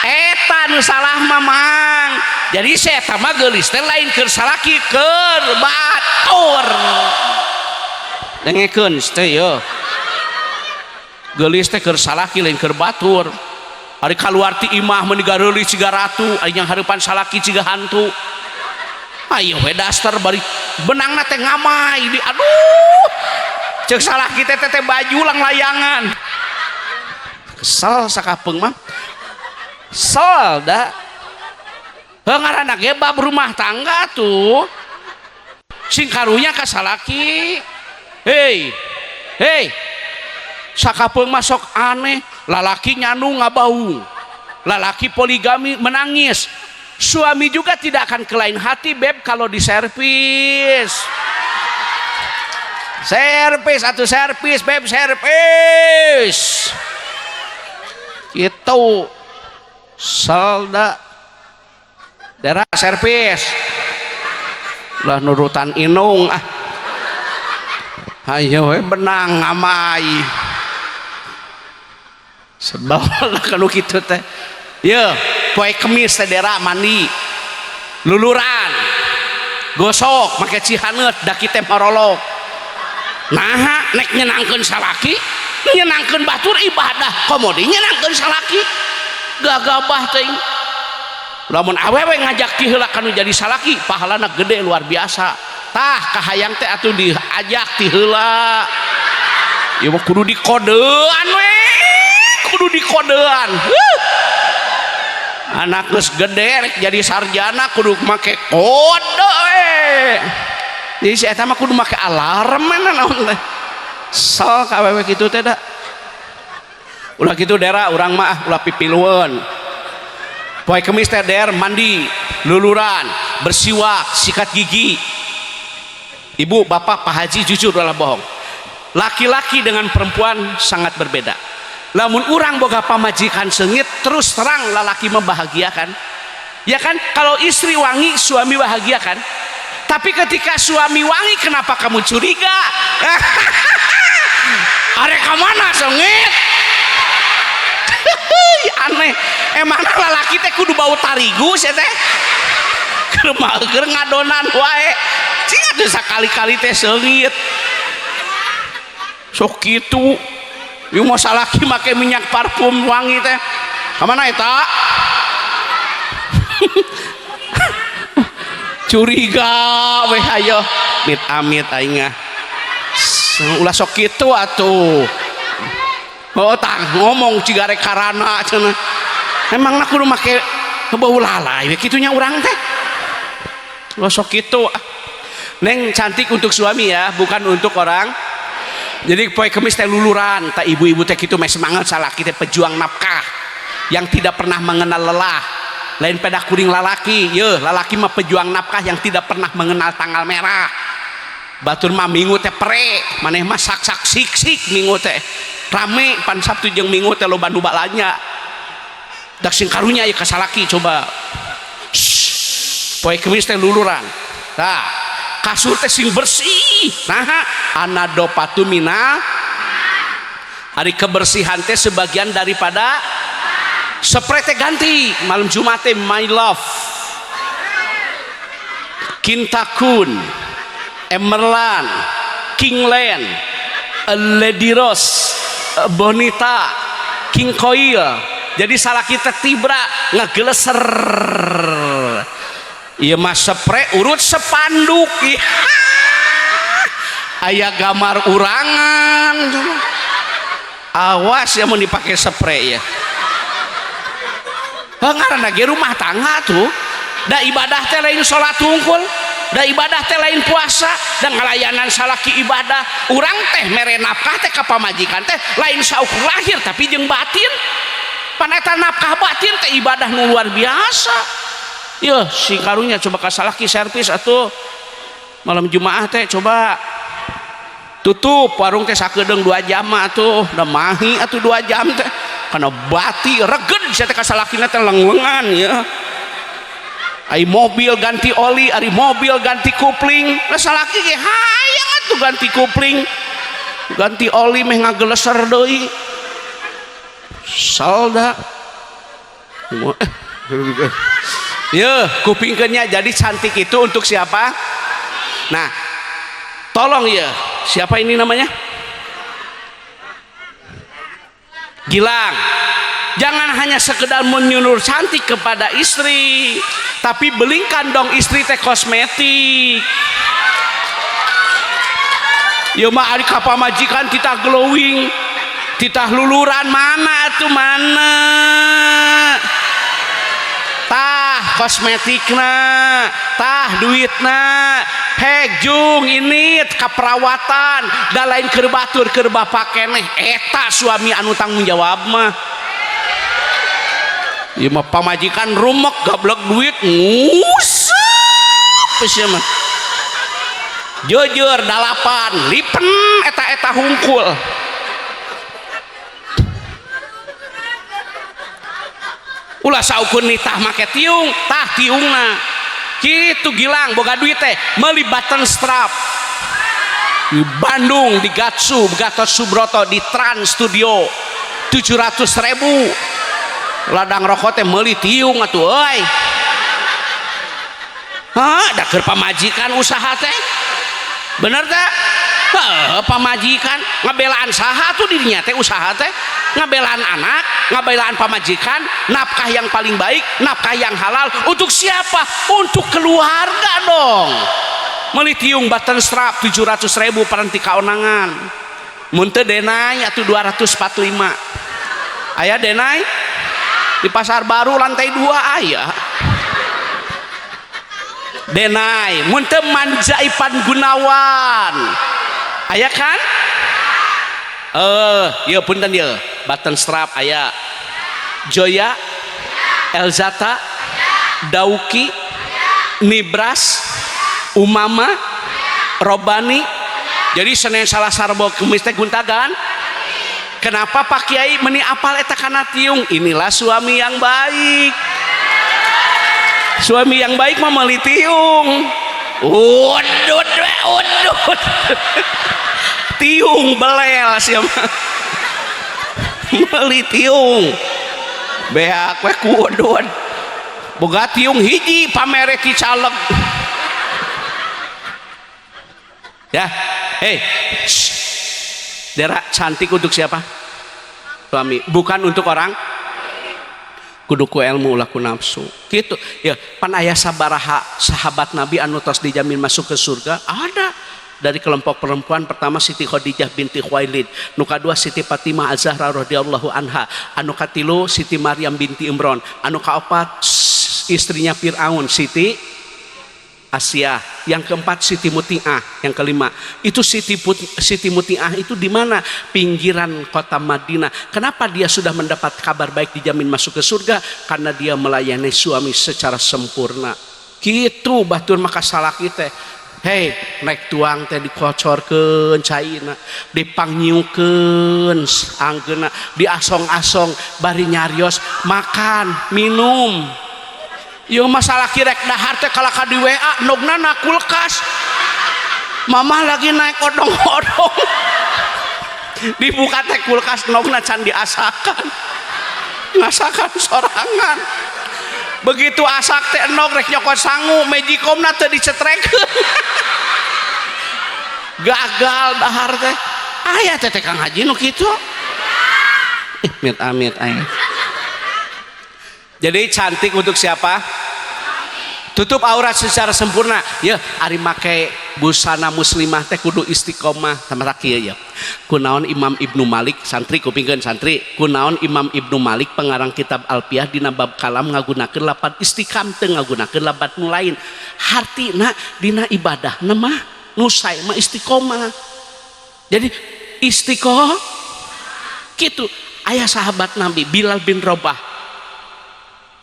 eta nu salah mamang jadi saya mah geulis teh lain keur salaki keur batur dengekeun teh yo geulis teh keur salaki lain keur batur ari kaluar ti imah mun gareulis ciga ratu ari nyang hareupan salaki ciga hantu ayo we daster bari benangna teh ngamai di aduh ceuk salaki teh baju lang layangan kesel sakapeung mah sol dah ngaranna ge bab rumah tangga tuh sing karunya ka salaki hei sakapeung mah sok aneh lalaki nyanu ngabaung lalaki poligami menangis suami juga tidak akan kelain hati beb kalau diservis beb servis itu salda daerah servis lah nurutan inung ayo benang ngamai sebab lah kalau gitu teh ya poe kemis teh daerah mandi luluran gosok make cihaneut da kitu marolog nah nek nyenangkeun salaki nyenangkeun batur ibadah komodi nyenangkeun salaki gagabah teuing lamun awewe ngajak ti heula kanu jadi salaki pahalana gede luar biasa tah kahayang teh atuh diajak ti heula ieu mah kudu dikodean we kudu dikodean anak geus gede rek jadi sarjana kudu make kode we jadi si eta mah kudu make alarm naon teh sal ka awewe kitu teh da ulah gitu daerah orang mah ulah pipiluan poe kemis teh der mandi luluran bersiwak sikat gigi ibu bapak pak haji jujur adalah bohong laki-laki dengan perempuan sangat berbeda lamun orang boga pamajikan sengit terus terang lalaki membahagiakan ya kan kalau istri wangi suami bahagia kan tapi ketika suami wangi kenapa kamu curiga arek kamana sengit aneh emang lalaki teh kudu bau tarigu sih teh keur ngadonan wae cing atuh sakali-kali teh seungit sok kitu ieu mah salaki make minyak parfum wangi teh kamana eta curiga weh ayo mit amit aing ulah sok kitu atuh tak ngomong cigare karana cenah emang nak kudu make bau lalai we kitunya urang teh lo sok kitu neng cantik untuk suami ya bukan untuk orang jadi poe kemis teh luluran tak ibu-ibu teh kitu meh semangat salaki teh pejuang nafkah yang tidak pernah mengenal lelah lain peda kuring lalaki ye lalaki mah pejuang nafkah yang tidak pernah mengenal tanggal merah batur mah minggu teh pere maneh mah sak-sak sik-sik minggu teh rame pan Sabtu jeung Minggu teh loba nu balanya dak sing karunya ieu ka salaki coba poe kemis teh luluran tah kasur teh sing bersih nah anadopatu mina hari kebersihan teh sebagian daripada spray teh ganti malam Jumat teh my love Kintakun Emerald Kingland Lady Rose, Bonita, King Koil. Jadi salah kita tibra ngegeleser. Iya mas spray urut sepanduk. Aya gambar urangan. Awas ya mau dipakai spray ya. Ngaranna ge rumah tangga tuh. Da ibadah teh lain salat hungkul, da ibadah teh lain puasa, da ngalayanan salaki ibadah. Urang teh mere nafkah teh ka pamajikan teh lain saukur lahir tapi jeung batin. Paneta nafkah batin teh ibadah nu luar biasa. Yeuh si karunya coba ka salaki servis atuh. Malam Jumaah teh coba tutup warung teh sakedeung 2 jam atuh, da mahi atuh 2 jam teh. Kana bati regen sia teh ka salakina teh lengwengan ya. Ai mobil ganti oli, ari mobil ganti kupling. Lah salaki ge hayang atuh ganti kupling. Ganti oli meh ngageleser deui. Salda. Ya, kupingkeunnya jadi cantik itu untuk siapa? Nah, tolong ya, siapa ini namanya? Gilang. Jangan hanya sekedar menyuruh cantik kepada istri, tapi belikan dong istri teh kosmetik. Ya mah ari ka pamajikan kita glowing, kita luluran mana tuh mana? Tah kosmetikna, tah duitna, heg jung ini keperawatan, da lain keur batur keur bapak keneh, eta suami anu tanggung jawab mah. Ieu mah pamajikan rumek gablek duit nguseup sia mah. Jujur 8 lipen eta hungkul. Ulah saukeun nitah make tiung, tah tiungna. Kitu Gilang boga duit teh meuli button strap. Di Bandung di Gatsu, Gatot Subroto di Trans Studio 700.000. Ladang rokok teh meuli tiung atuh euy. Hah, da keur pamajikan usaha teh. Bener teh? Pamajikan ngabelaan saha tuh dirinya teh usaha teh? Ngabelaan anak, ngabelaan pamajikan, nafkah yang paling baik, nafkah yang halal untuk siapa? Untuk keluarga dong. Meuli tiung button strap 700.000 paranti kaonangan. Mun teu denai atuh 245. Aya denai? Di Pasar Baru lantai 2 aya denai. Mun teu Manjaipan Gunawan aya kan? Ieu punten ieu button strap aya. Joya, Elzata, Dauki, Nibras, Umama, Robani. Jadi Senin Salasa Rebo Kemis teh guntagan. Kenapa Pak Kiai meni apal eta kana tiung? Inilah suami yang baik. Suami yang baik mah meuli tiung. Udut. Tiung belel sia mah. Meuli tiung. Beak we kudut. Boga tiung hiji pamere ti caleg. Ya, hei. Dera cantik untuk siapa? Suami, bukan untuk orang. Kudu ku ilmu laku nafsu. Gitu. Ya, pan aya sabaraha sahabat Nabi anu tos dijamin masuk ke surga? Ada. Dari kelompok perempuan pertama Siti Khadijah binti Khuwailid, nu kadua Siti Fatimah Az-Zahra radhiyallahu anha, anu katilu Siti Maryam binti Imran, anu kaopat istrinya Firaun Siti Asia, yang keempat Siti Muti'ah, yang kelima itu Siti Muti'ah itu di mana? Pinggiran kota Madinah. Kenapa dia sudah mendapat kabar baik dijamin masuk ke surga? Karena dia melayani suami secara sempurna. Gitu batur maka salah kita. Hei, naik tuang teh dikocorkeun caina, dipangnyukeun anggeuna, diasong-asong bari nyarios makan, minum. Yo masalah kirek dahar teh kalaka di WA nogna na kulkas. Mamah lagi naik odong-odong. Dibuka teh kulkas nogna can diasakan. Ngasakan sorangan. Begitu asak teh nog rek nyokot sangu mejikomna teu dicetrekeun. Gagal dahar teh. aya teh Kang Haji nu kitu amit amit aya. Jadi cantik untuk siapa? Tutup aurat secara sempurna ya. Ari make busana muslimah teh kudu istiqomah sama kieu ya. Kunaon Imam Ibnu Malik santri kupingkeun santri, kunaon Imam Ibnu Malik pengarang kitab Alfiyah dina bab kalam ngagunakeun lapan istiqam teu ngagunakeun lapan nu lain. Hartina dina ibadah mah nu sae mah istiqomah. Jadi istiqomah kitu. Aya sahabat Nabi Bilal bin Rabah.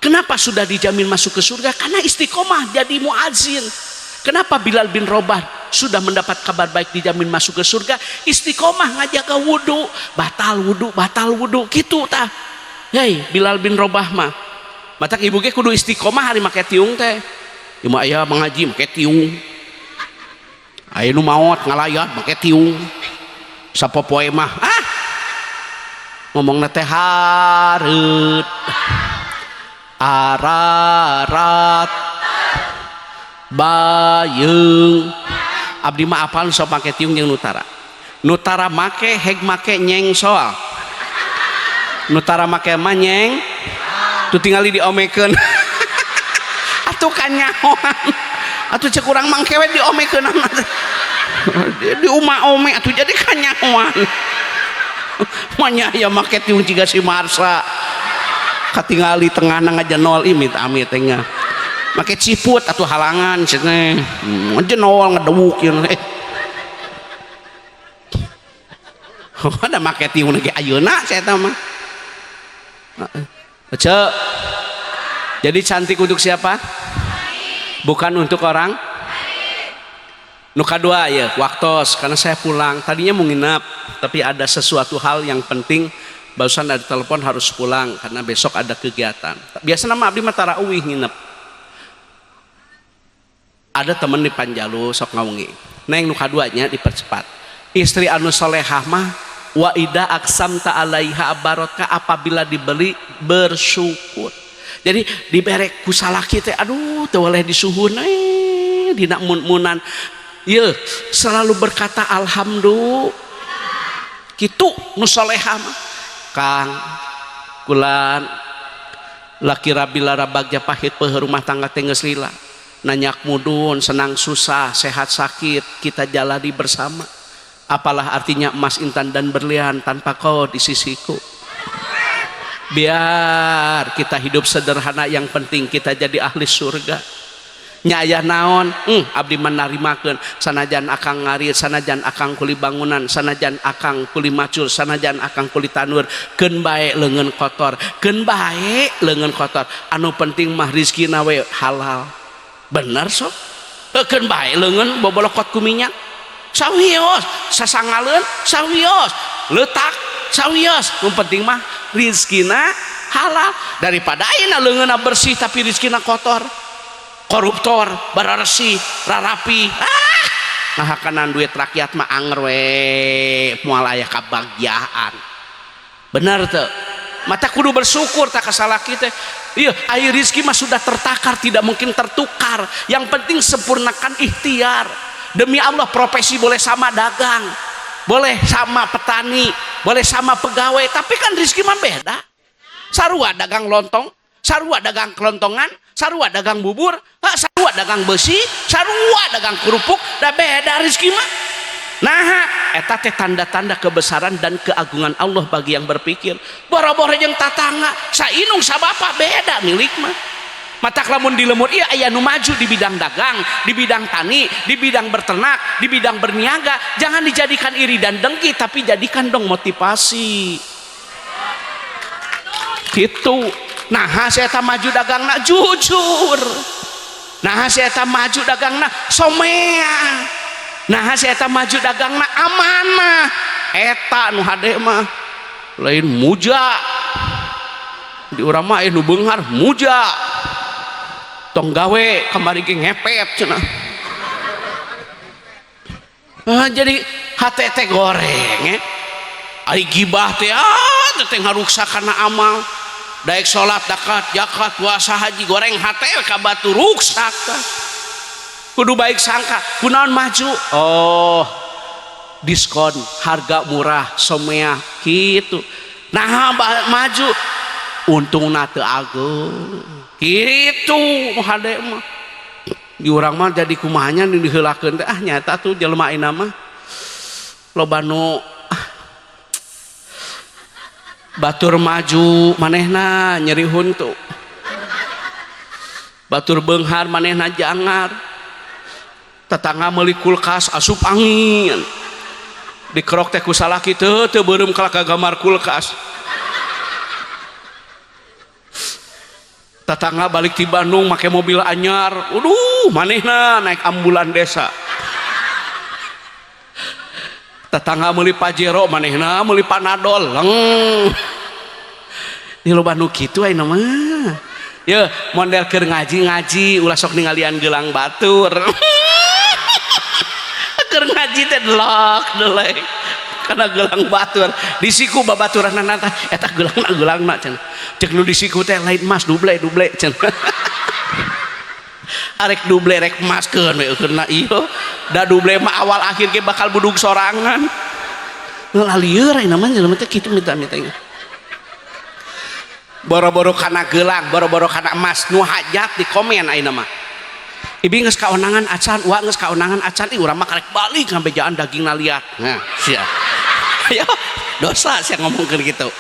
Kenapa sudah dijamin masuk ke surga? Karena istiqomah jadi muadzin. Kenapa Bilal bin Rabah sudah mendapat kabar baik dijamin masuk ke surga? Istiqomah ngajaga wudu, batal wudu gitu tah. Hei Bilal bin Rabah mah. Matak ibu ge kudu istiqomah hari make tiung teh. Ieu aya mengaji make tiung. Aya nu maot ngalayat make tiung. Sapopoe mah ngomongna teh hareut. Ararat bayeung abdi mah apal sok make tiung jeung nutara make heg make nyeng soal nutara make mah nyeng tu tingali diomekeun atuh kanyahoan atuh cek urang mangkewe diomekeun di ome atuh jadi kanyahoan manya aya make tiung jiga si Marsa katingali tengah ngaja nol imit amit tengah make ciput atau halangan cenah ngaja nol ngedewuk ieu ada make tiung lagi ayeuna saya tahu mah cek. Jadi cantik untuk siapa? Bukan untuk orang nu kadua ya waktos karena saya pulang tadinya mau nginep tapi ada sesuatu hal yang penting. Barusan ada telepon harus pulang karena besok ada kegiatan. Biasa nama abdi mah tarawih nginep. Ada temen di Panjalu sok ngawengi. Neng nu kaduanya dipercepat. Istri anu solehah mah wa ida aksam ta alaiha barokah apabila dibeli bersyukur. Jadi diberek ku salaki teh aduh teu boleh disuhun dina mun-munan. Ieu selalu berkata alhamdulillah. Kitu nu solehah mah. Kang kulan laki rabila bagja pahit peuh rumah tangga teh geus lila nanyak mudun senang susah sehat sakit kita jalani bersama apalah artinya emas intan dan berlian tanpa kau di sisiku biar kita hidup sederhana yang penting kita jadi ahli surga nyaya naon abdi manarimakeun sanajan akang ngarit sanajan akang kuli bangunan sanajan akang kuli macul sanajan akang kuli tanur keun bae leungeun kotor keun bae leungeun kotor anu penting mah rizkina we halal bener sok keun bae leungeun bobolokot ku minyak sawios sasangaleun sawios leutak sawios nu penting mah rizkina halal daripada ayeuna leungeunna bersih tapi rizkina kotor koruptor bararesi rarapi ngahakanan duit rakyat mah anger we moal aya kabagyaan bener teu mata kudu bersyukur tak kasalaki teh iya air rizki mah sudah tertakar tidak mungkin tertukar yang penting sempurnakan ikhtiar demi Allah profesi boleh sama dagang boleh sama petani boleh sama pegawai tapi kan rizki mah beda sarua dagang lontong sarua dagang kelontongan sarua dagang bubur sarua dagang besi sarua dagang kerupuk da beda rezeki mah nah eta teh tanda-tanda kebesaran dan keagungan Allah bagi yang berpikir boro-boro jeung tatangga sainung sabapa beda milik mah matak lamun di lemur ieu aya nu maju di bidang dagang di bidang tani di bidang berternak di bidang berniaga jangan dijadikan iri dan dengki tapi jadikan dong motivasi gitu. Nah saya tak maju dagangna jujur nah saya tak maju dagangna somea nah saya tak maju dagangna amanah eta nu hade mah lain muja di urang mah nu beunghar muja tong gawe kamari ge ngepet cenah jadi hate teh goreng ari gibah teh teh ngaruksakana amal daek sholat zakat zakat puasa haji goreng hate ka batu ruksak kudu baik sangka kunaon maju oh diskon harga murah somea gitu. Nah maju untung nate agung gitu hade mah di urang mah jadi kumahanya diheulakeun teh nyata tuh jelema ayeuna mah loba nu batur maju manehna nyerihun tuh batur beunghar manehna jangar tetangga meuli kulkas asup angin dikerok teh ku salaki teu beureum kalak gambar kulkas. Tetangga balik di Bandung make mobil anyar, manehna naik ambulan desa. Tetangga meuli Pajero, manehna meuli Panadol. Di loba nu kitu ayeuna mah. Ye, model keur ngaji ulah sok ningalian gelang batur. Keur ngaji teh delok delek. Karena gelang batur disiku babaturan nata eta gelang cenah cek nu disiku teh lain emas duble cenah arek duble rek emaskeun we keuna ieu da duble mah awal akhir ge bakal budug sorangan lalieur ayeuna mah jelema teh kitu minta-minta boro-boro kana gelang boro-boro kana emas nu hajat di komen ayeuna mah ibi geus kaonangan acan wa geus kaonangan acan urang mah karek balik ngambejaan daging liat nah sia ayo dosa sih ngomongkeun gitu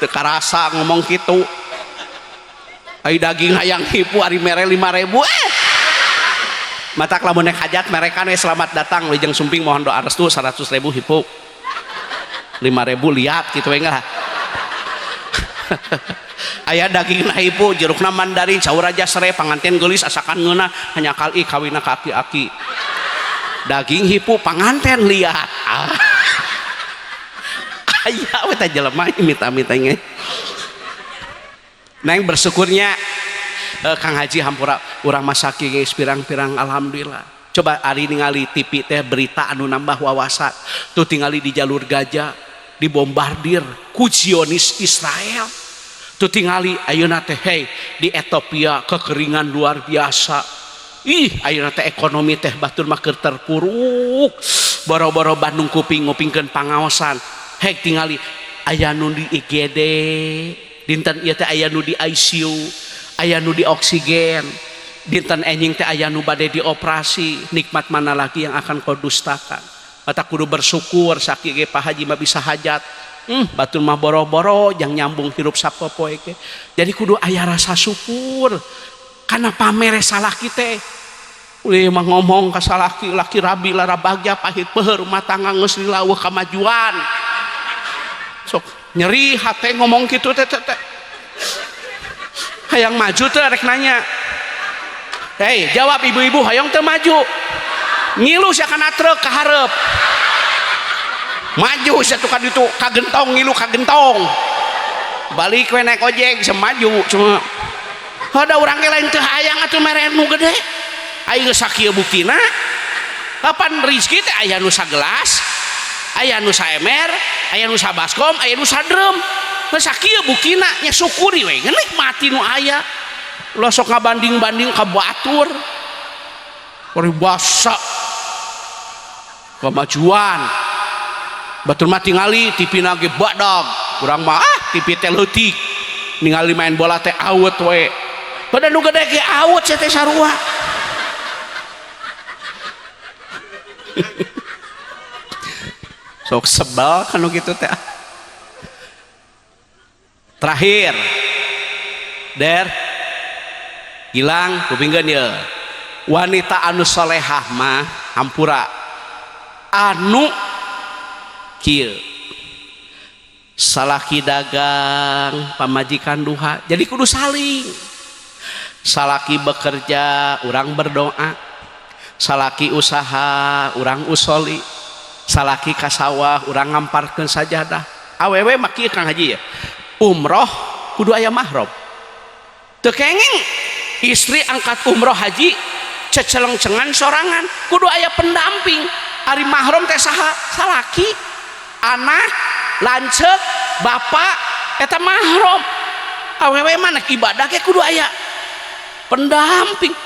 teu karasa ngomong gitu ai daging hayang hipu ari mere 5.000 matak lamun nek hajat merekan we selamat datang wilujeng sumping mohon doa restu 100.000 hipu 5.000 liat gitu we enggak aya daging na hipu jerukna mandarin caur aja sere panganten geulis asakan ngeuna hanya kali kawina ka aki-aki daging hipu panganten liat aya we teh jelema minta-minta ge neng bersyukurnya Kang Haji hampura urang masaki geus pirang-pirang alhamdulillah coba ari ningali TV teh berita anu nambah wawasan tuh tingali di jalur Gaza dibombardir ku Zionis Israel tuh tingali ayeuna teh hey di Ethiopia kekeringan luar biasa ayeuna teh ekonomi teh batur mah keur terpuruk boro-boro Bandung kuping ngupingkeun pangaosan hek tingali aya nu di IGD dinten ieu teh aya nu di ICU aya nu di oksigen dinten enjing teh aya nu bade dioperasi nikmat mana lagi yang akan kau dustakan mata kudu bersyukur sakieu ge Pak Haji mah bisa hajat batur mah boro-boro jang nyambung hirup sapopoe ge jadi kudu aya rasa syukur kana pamere salah kita ulih mah ngomong ka salaki laki rabi lara bagja pahit peuheur rumah tangga geus lilaweuh kamajuan sok nyeri hate ngomong gitu teh hayang maju teh rek nanya hei jawab ibu-ibu hayang teh maju ngilu sia kana truk ka hareup maju sia tukang ditu kagentong ngilu kagentong balik we naik ojek bisa maju cuma ada urang ge lain teu hayang atuh mere nu gede aya geus sakieu buktina kapan rezeki teh aya nu sagelas aya nu saemer aya nu sabaskom aya nu sadrem geus sakieu buktina nya syukuri we nikmati nu aya lo sok ngabanding-banding ka batur paribasa kemajuan batur mah tingali tipina ge badag urang mah tipi teh leutik ningali main bola teh awet we pada nu gede ge awet sia teh sarua sok sebel kanu gitu teh terakhir Gilang kupingkeun ieu wanita anu solehah mah hampura anu kieu salaki dagang pamajikan duha jadi kudu saling salaki bekerja urang berdoa salaki usaha urang usoli salaki kasawah urang ngamparkeun sajadah awewe mah kieu Kang Haji ya umroh kudu aya mahram teu kenging istri angkat umroh haji cecelengcengan sorangan kudu aya pendamping ari mahram teh saha salaki anak lanceuk bapak eta mahram awewe mah nek ibadah ke kudu aya pendamping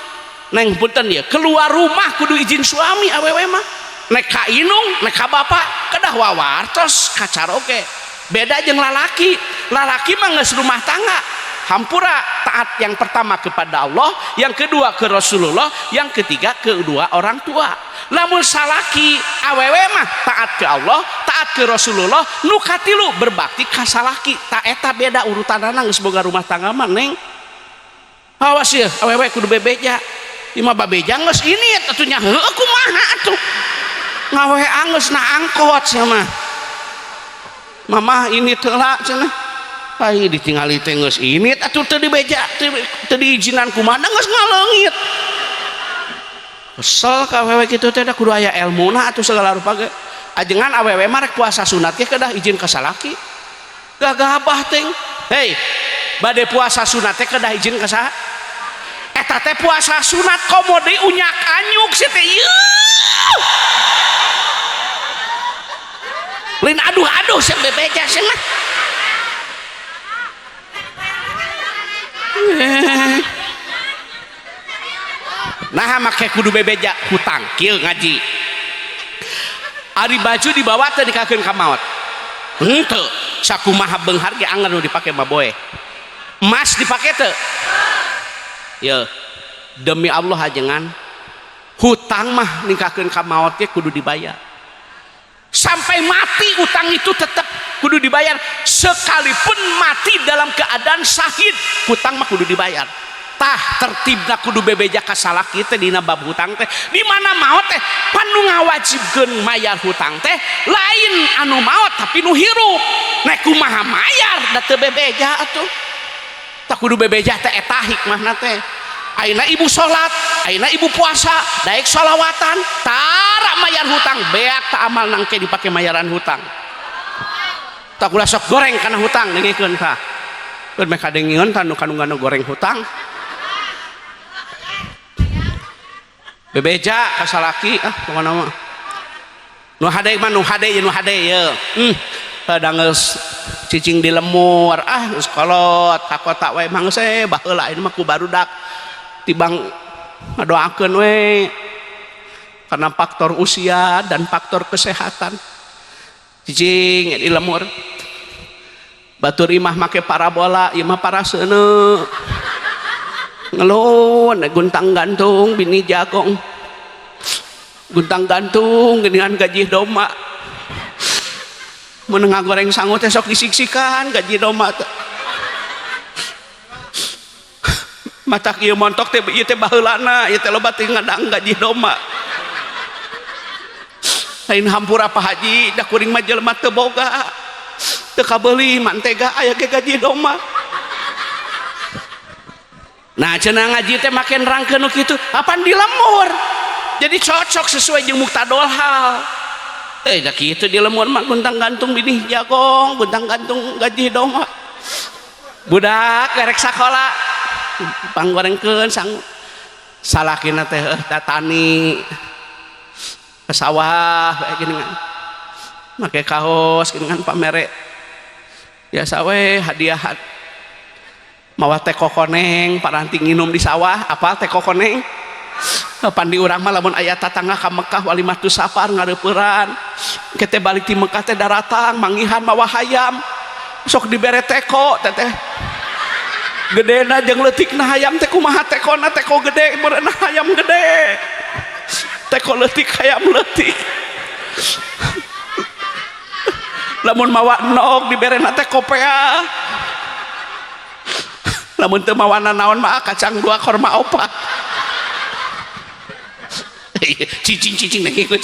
neng punten ya keluar rumah kudu izin suami awewe mah nek ka inung nek ka bapak kedah wawartos kacaroge. Beda jeung lalaki mah geus rumah tangga hampura taat yang pertama kepada Allah, yang kedua ke Rasulullah, yang ketiga kedua orang tua. Lamun salaki awewe mah taat ke Allah, taat ke Rasulullah, nu katilu berbakti ka salaki. Ta eta beda urutanana geus boga rumah tangga mah neng. Awas ya awewe kudu bebeja. Imah babeja geus ini atunya heuh kumaha atuh. Ngawe angeus na angkot sia mah. Mama ini telah cenah. Ai ditingali teh geus ini atuh teu dibeja teu diizinan kumaha geus ngaleungit. Kesel ka awewe kitu teh da kudu aya elmuna atuh segala rupa ge. Ajengan awewe mah rek puasa sunat ge kedah izin ka salaki. Gagabah teh. Hei, bade puasa sunat teh kedah izin ka saha? Eta teh puasa sunat komode unyak anyuk si teh. Lain aduh-aduh sing bebeja cenah. Nah make kudu bebeja hutang kieu ngaji. Ari baju dibawa teh dikakeun ka maot. Henteu, sakumaha beunghar ge anggar nu dipake baboe. Emas dipake teu? Ya, demi Allah ajengan hutang mah ningkakeun ka maot ge kudu dibayar. Sampai mati utang itu tetap kudu dibayar, sekalipun mati dalam keadaan syahid hutang mah kudu dibayar. Tah tertibna kudu bebeja ka salaki teh dina bab hutang teh. Di mana maot teh panu ngawajibkeun mayar hutang teh lain anu maot tapi nu hirup. Nek kumaha mayar da teu bebeja atuh. Tah kudu bebeja teh eta hikmahna teh. Aina ibu sholat, aina ibu puasa, daek sholawatan, tara mayar hutang, beak tak amal nangke dipake mayaran hutang. Tak ulah sok goreng karena hutang dengikeun tah. Keun meka dengieun tah nu kanungana goreng hutang. Bebeja ka salaki pokona mah. Nu hade mah nu hade ye. Kadang geus cicing di lemur, geus kolot ka kota wae mah geus baheula ini mah ku barudak. Tibang ngadoakeun we karena faktor usia dan faktor kesehatan. Cicing di lemur batur imah make parabola imah paraseuneu ngelun guntang gantung bini jagong guntang gantung geningan gaji doma menengah goreng sangu teh sok disiksikan gaji doma teh. Matak ieu montok teh ieu teh baheulana ieu teh loba teh ngadang gaji doma. Lain hampura Pak Haji da kuring mah jelema teu boga. Teu kabeuli mantega aya ge gaji doma. Nah cenah ngaji teh make nerangkeun nu kitu, apan di lemur. Jadi cocok sesuai jeung muktadol hal. Da kitu di lemur mah guntang gantung bini jagong, guntang gantung gaji doma. Budak garek sakola panggorengkeun sang salakina teh datani ke sawah kayak gini kan make kaos gini kan pamere biasa we hadiah mawa teh kokoneng paranti nginum di sawah apa teh kokoneng pandi urang mah lamun aya tatangga ka Mekah walimatus safar ngareupeurang kita balik di Mekah teh daratang mangihan mawa hayam sok dibere teko teh gedena jeung leutikna hayam teh kumaha tekona teko gede beureuna hayam gede teko leutik hayam leutik lamun mawa nog diberena teh kopea lamun teu mawana naon mah kacang dua korma opat cicing nengikeun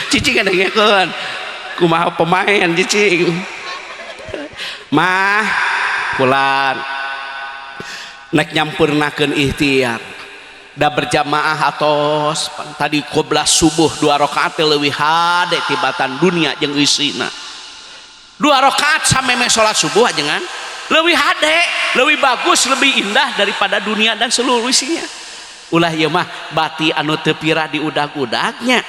cicing nengikeun kumaha pemain cicing mah pulan nek nyampurnakeun ikhtiar da berjamaah atos tadi qoblah subuh 2 rakaat leuwih hade tibatan dunia jeung isina 2 rakaat sameme salat subuh ajengan leuwih hade leuwih bagus lebih indah daripada dunia dan seluruh isinya. Ulah ieu mah bati anu teu pirah diudag-udagnya.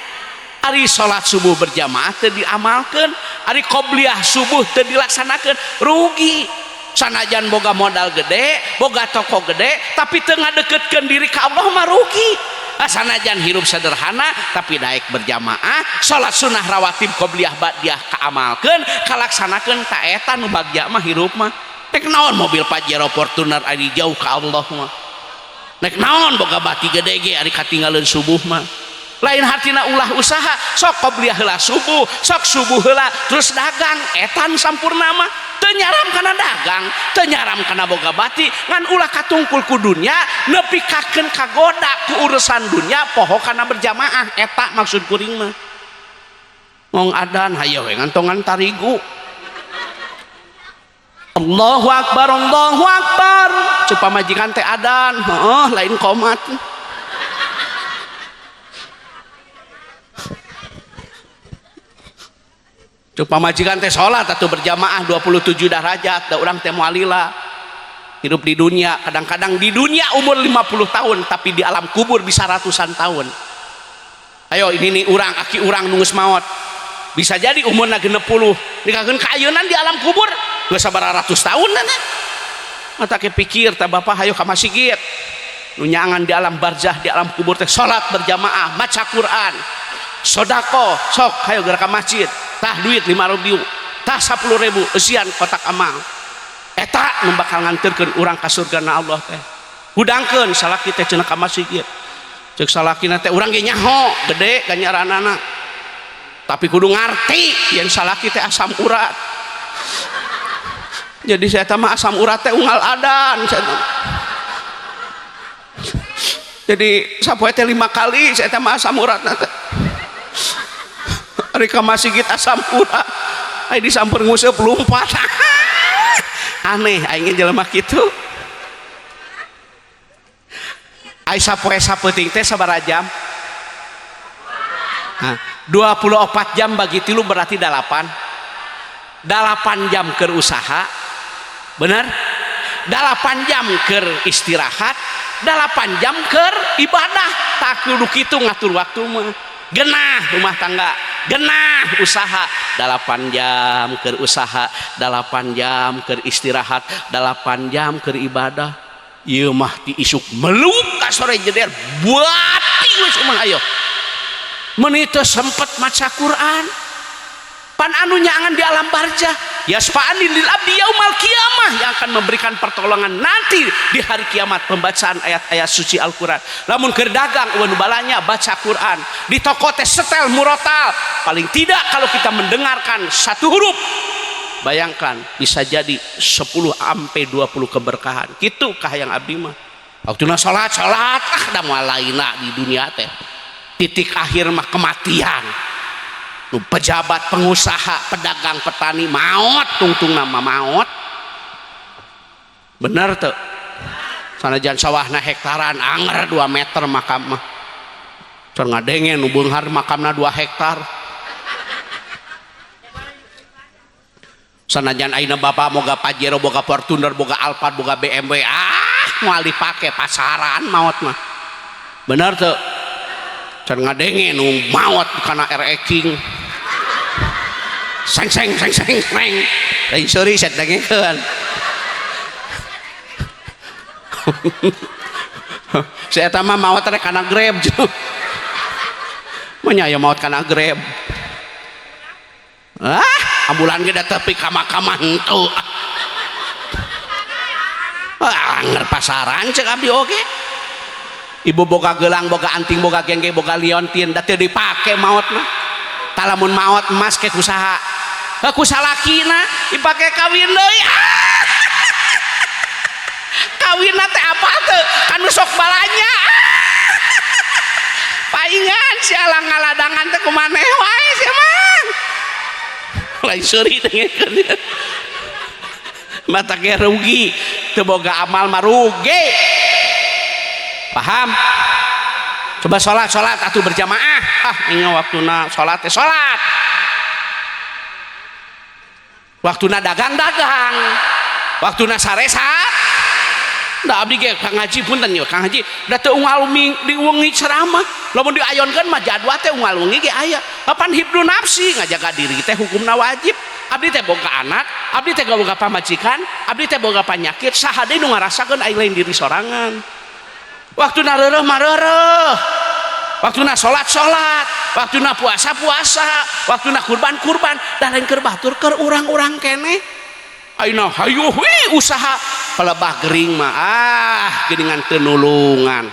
Ari salat subuh berjamaah teu diamalkeun, ari qobliyah subuh teu dilaksanakeun, rugi. Sanajan boga modal gede, boga toko gede, tapi teu ngadeukeutkeun diri ka Allah mah rugi. sanajan hirup sederhana tapi naik berjamaah, salat sunnah rawatib qobliyah ba'diyah kaamalkeun, kalaksanakeun ta eta nu bagja mah hirup mah. Nek naon mobil Pajero Fortuner ari jauh ka Allah mah. Nek naon boga bati gede ge ari katinggalin subuh mah. Lain hartina ulah usaha sok qobliyah heula subuh, sok subuh heula terus dagang etan sampurna mah. Teu nyaram kana dagang, teu nyaram kana boga bati, ngan ulah katungkul ku dunya nepikakeun kagoda ku urusan dunya poho kana berjamaah eta maksud kuring mah. Ngong adan hayo we ngantongan tarigu. Allahu Akbar, Allahu Akbar. Cupa majikan teh adan, heeh lain komat. Cupa majikan teh salat atau berjamaah 27 derajat, da urang teh moalila. Hidup di dunia, kadang-kadang di dunia umur 50 tahun tapi di alam kubur bisa ratusan tahun. Ayo ini nih urang aki urang nunggus maut. Bisa jadi umurna 60, dikakeun ka ayeuna di alam kubur geus sabaraha ratus tahun na. Mata ke pikir tah bapak hayo ka masjid. Nu nyangan di alam barzah di alam kubur teh salat berjamaah, maca Quran. Sodako sok hayo geura ka masjid. Tah duit 5.000, tah 10.000 eusian kotak amal. Eta nu bakal nganterkeun urang ka surgana Allah teh. Hudangkeun salaki teh cenah ka masjid. Ceuk salakina teh urang ge nyaho gede ganyaranana. Tapi kudu ngarti yang salaki teh asam urat. Jadi saya teh mah asam urat teh unggal adan. Jadi sapoe teh 5 kali saya teh mah asam urat teh. Ari ka masjid asam urat. Ai disamper nguseup lumpat. Aneh aing jelema kitu. Ai sapoe sapeuting teh sabaraha jam? 24 jam bagi 3 berarti 8 jam keur usaha bener 8 jam keur istirahat 8 jam keur ibadah tak kudu kitu ngatur waktu mah genah rumah tangga genah usaha 8 jam keur usaha 8 jam keur istirahat 8 jam keur ibadah ieu mah ti isuk meluk ka sore jeder buati geus mah ayo menit sempet maca Quran pan anu nyangan di alam barzah yasfa'ani lil abdi yaumal qiyamah yang akan memberikan pertolongan nanti di hari kiamat pembacaan ayat-ayat suci Al-Quran. Lamun keur dagang uan balanya baca Quran di toko teh setel murotal paling tidak kalau kita mendengarkan satu huruf bayangkan bisa jadi 10 sampai 20 keberkahan kitu kahayang abdi mah waktuna salat da moal laina di dunia teh titik akhir mah kematian. Pejabat, pengusaha, pedagang, petani maot tungtung nama maot. Bener tuh. Sanajan sawahna hektaran anger 2 meter makam mah. Can ngadengen nu beunghar makamna 2 hektar. Sanajan ayeuna bapak moga Pajero, boga Fortuner, boga Alphard, boga BMW, moal dipake pasaran maot mah. Bener tuh. Can ngadenge nu maot kana RE King seng lain sorry set dengekeun saya eta mah maot rek kana Grab mah nya maot kana Grab ambulan ge da tepi ka makaman henteu anger pasaran ceuk abdi oge. Ibu boga gelang, boga anting, boga gengge, boga liontin, da teu dipake maot mah. Talamun maot emas ke kusaha? Ku salakina dipake kawin deui. Kawinna teh apa teu? Kanu sok balanya. Paingan si alang ngaladangan teh kumaneh wae sia mah. Lain seuri dengekeun. Mata ge rugi, teu boga amal mah rugi. Paham? Coba sholat atuh berjamaah. Ingat waktuna sholat sholat. Waktuna dagang. Waktuna saresa. Da abdi ge Kang Haji punten yo Kang Haji da teu unggal diwengi ceramah. Lamun diayonkeun mah jadwal teh unggal wengi ge aya. Papan hibdu nafsi ngajaga diri teh hukumna wajib. Abdi teh boga anak, abdi teh boga pamajikan, abdi teh boga panyakit, saha deui nu ngarasakeun aya lain diri sorangan. Waktu nareureuf mah reureuh waktuna salat waktuna puasa waktuna kurban dah lain keur batur keur urang-urang keneh ayeuna hayuh usaha palebah gering mah geuningan teu nulungan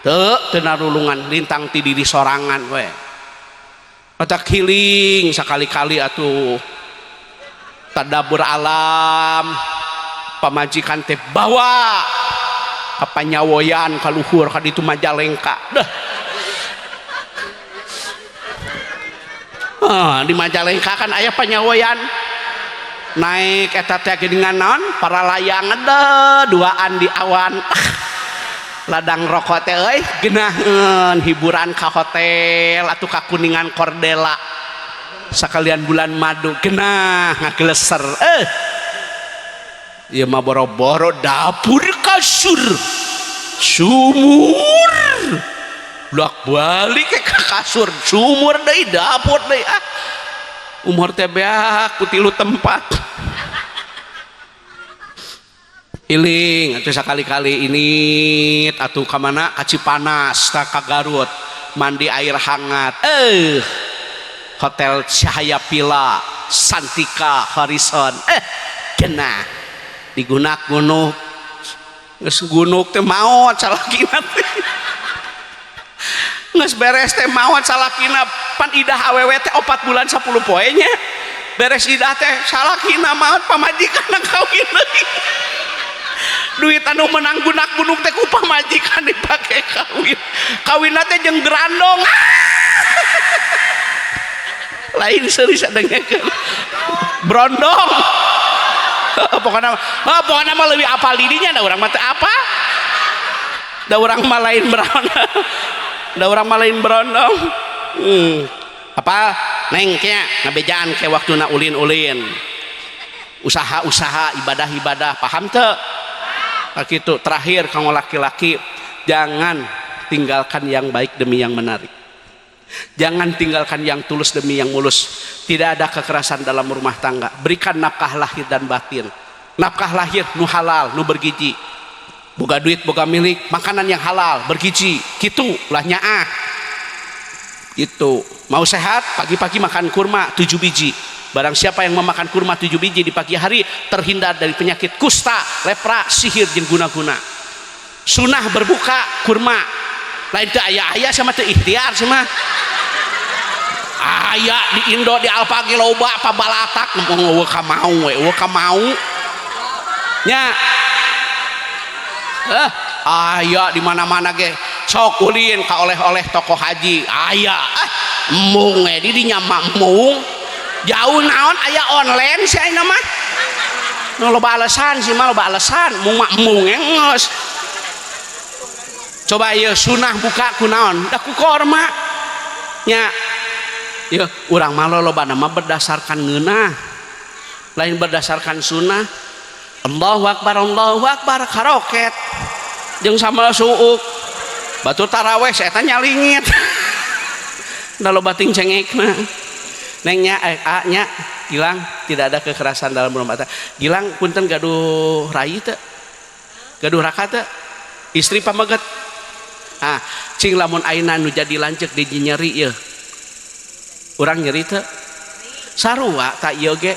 teu nulungan lintang ti diri sorangan we otak healing sakali-kali atuh tadabur alam pamajikan teh bawa apa nyawoyan kaluhur ka ditu Majalengka dah di Majalengka kan aya panyawoyan naik eta teh geuningan naon para layang duaan di awan ladang rokok teh euy geunaheun hiburan ka hotel atuh ka Kuningan Kordela sakalian bulan madu geunah ngageleser ieu mah boro-boro dapur kasur sumur bolak balik ke kasur sumur deui dapur deui umur teh beak ku 3 tempat iling atuh sakali-kali ini atuh ka mana ka Cipanas ka Garut mandi air hangat hotel Cahaya Pila Santika Horizon genah digunak-gunuk geus gunuk teh maot salakina geus beres teh maot salakina pan idah awewe teh 4 bulan 10 poe nya beres idah teh salakina maot pamajikanna kawin deui duit anu menang gunak-gunuk teh ku pamajikan dipake kawinna teh jeung grandong lain seuri sadengekeun brondong pokoknya mah lebih apal didinya da urang mah teh apa da urang mah lain brondong da urang mah lain brondong apa neng nya ngabejaan ke waktuna ulin-ulin usaha-usaha ibadah-ibadah paham teu kitu terakhir kanggo laki-laki jangan tinggalkan yang baik demi yang menarik jangan tinggalkan yang tulus demi yang mulus tidak ada kekerasan dalam rumah tangga berikan nafkah lahir dan batin nafkah lahir nu halal nu bergizi boga duit boga milik makanan yang halal bergizi kitu ulah nyaah gitu mau sehat pagi-pagi makan kurma 7 biji barang siapa yang memakan kurma 7 biji di pagi hari terhindar dari penyakit kusta lepra sihir jeung guna-guna sunah berbuka kurma lain teh aya sama teh ikhtiar sama aya di Indo di Alpagi loba pabalatak ngomong eueuh ka mau nya aya di mana-mana ge sok ulin ka oleh-oleh toko haji aya mung di dinya mung jauh naon aya online si ayeuna mah nu loba alasan sih mah loba alasan mung engos coba ieu sunah buka ku naon da ku korma nya ieu urang mah lolobana mah berdasarkan ngeunah lain berdasarkan sunnah Allahu akbar karoket jeung samala suuk batu taraweh saya tanya lingit da loba ting cengekna nengnya nya Gilang tidak ada kekerasan dalam rumah tangga Gilang punten gaduh rai teu gaduh raka teu istri pameget cing lamun ayeuna nu jadi lanceuk di nyeri ieu urang nyeri teu sarua tak ieu ge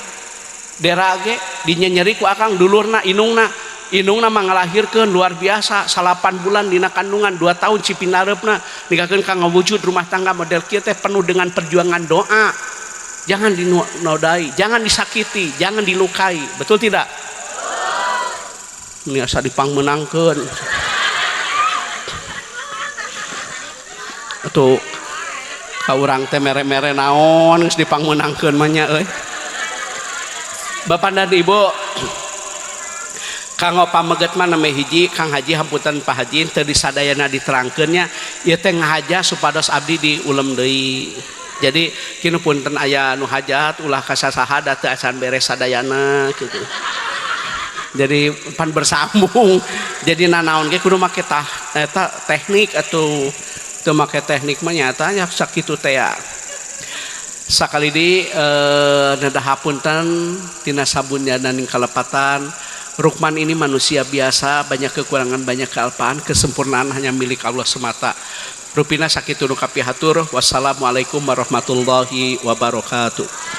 dera ge dinya nyeri ku akang dulurna inungna mah ngalahirkeun luar biasa 8 bulan dina kandungan 2 tahun cipinareupna ninggalkeun ka ngawujud rumah tangga model kieu teh penuh dengan perjuangan doa jangan dinodai jangan disakiti jangan dilukai betul tidak ini asa dipangmenangkeun atuh ka urang teh mere-mere naon geus dipangmenangkeun mah nya euy Bapak dan Ibu kanggo pameget mah name hiji Kang Haji hamputan Pak Haji teu disadayana diterangkeunnya ieu teh ngahaja supados abdi diulem deui jadi kinu punten aya nu hajat ulah kasasaha da teu acan beres sadayana gitu jadi pan bersambung jadi nanaon ge kudu make eta teknik atuh teu make teknik mah nyata nya sakitu teh sakali di nedah hapunten tina sabunnya ning kalepatan Rukman ini manusia biasa banyak kekurangan banyak kealpaan kesempurnaan hanya milik Allah semata rupina sakitu nu kapihatur. Wassalamualaikum warahmatullahi wabarakatuh.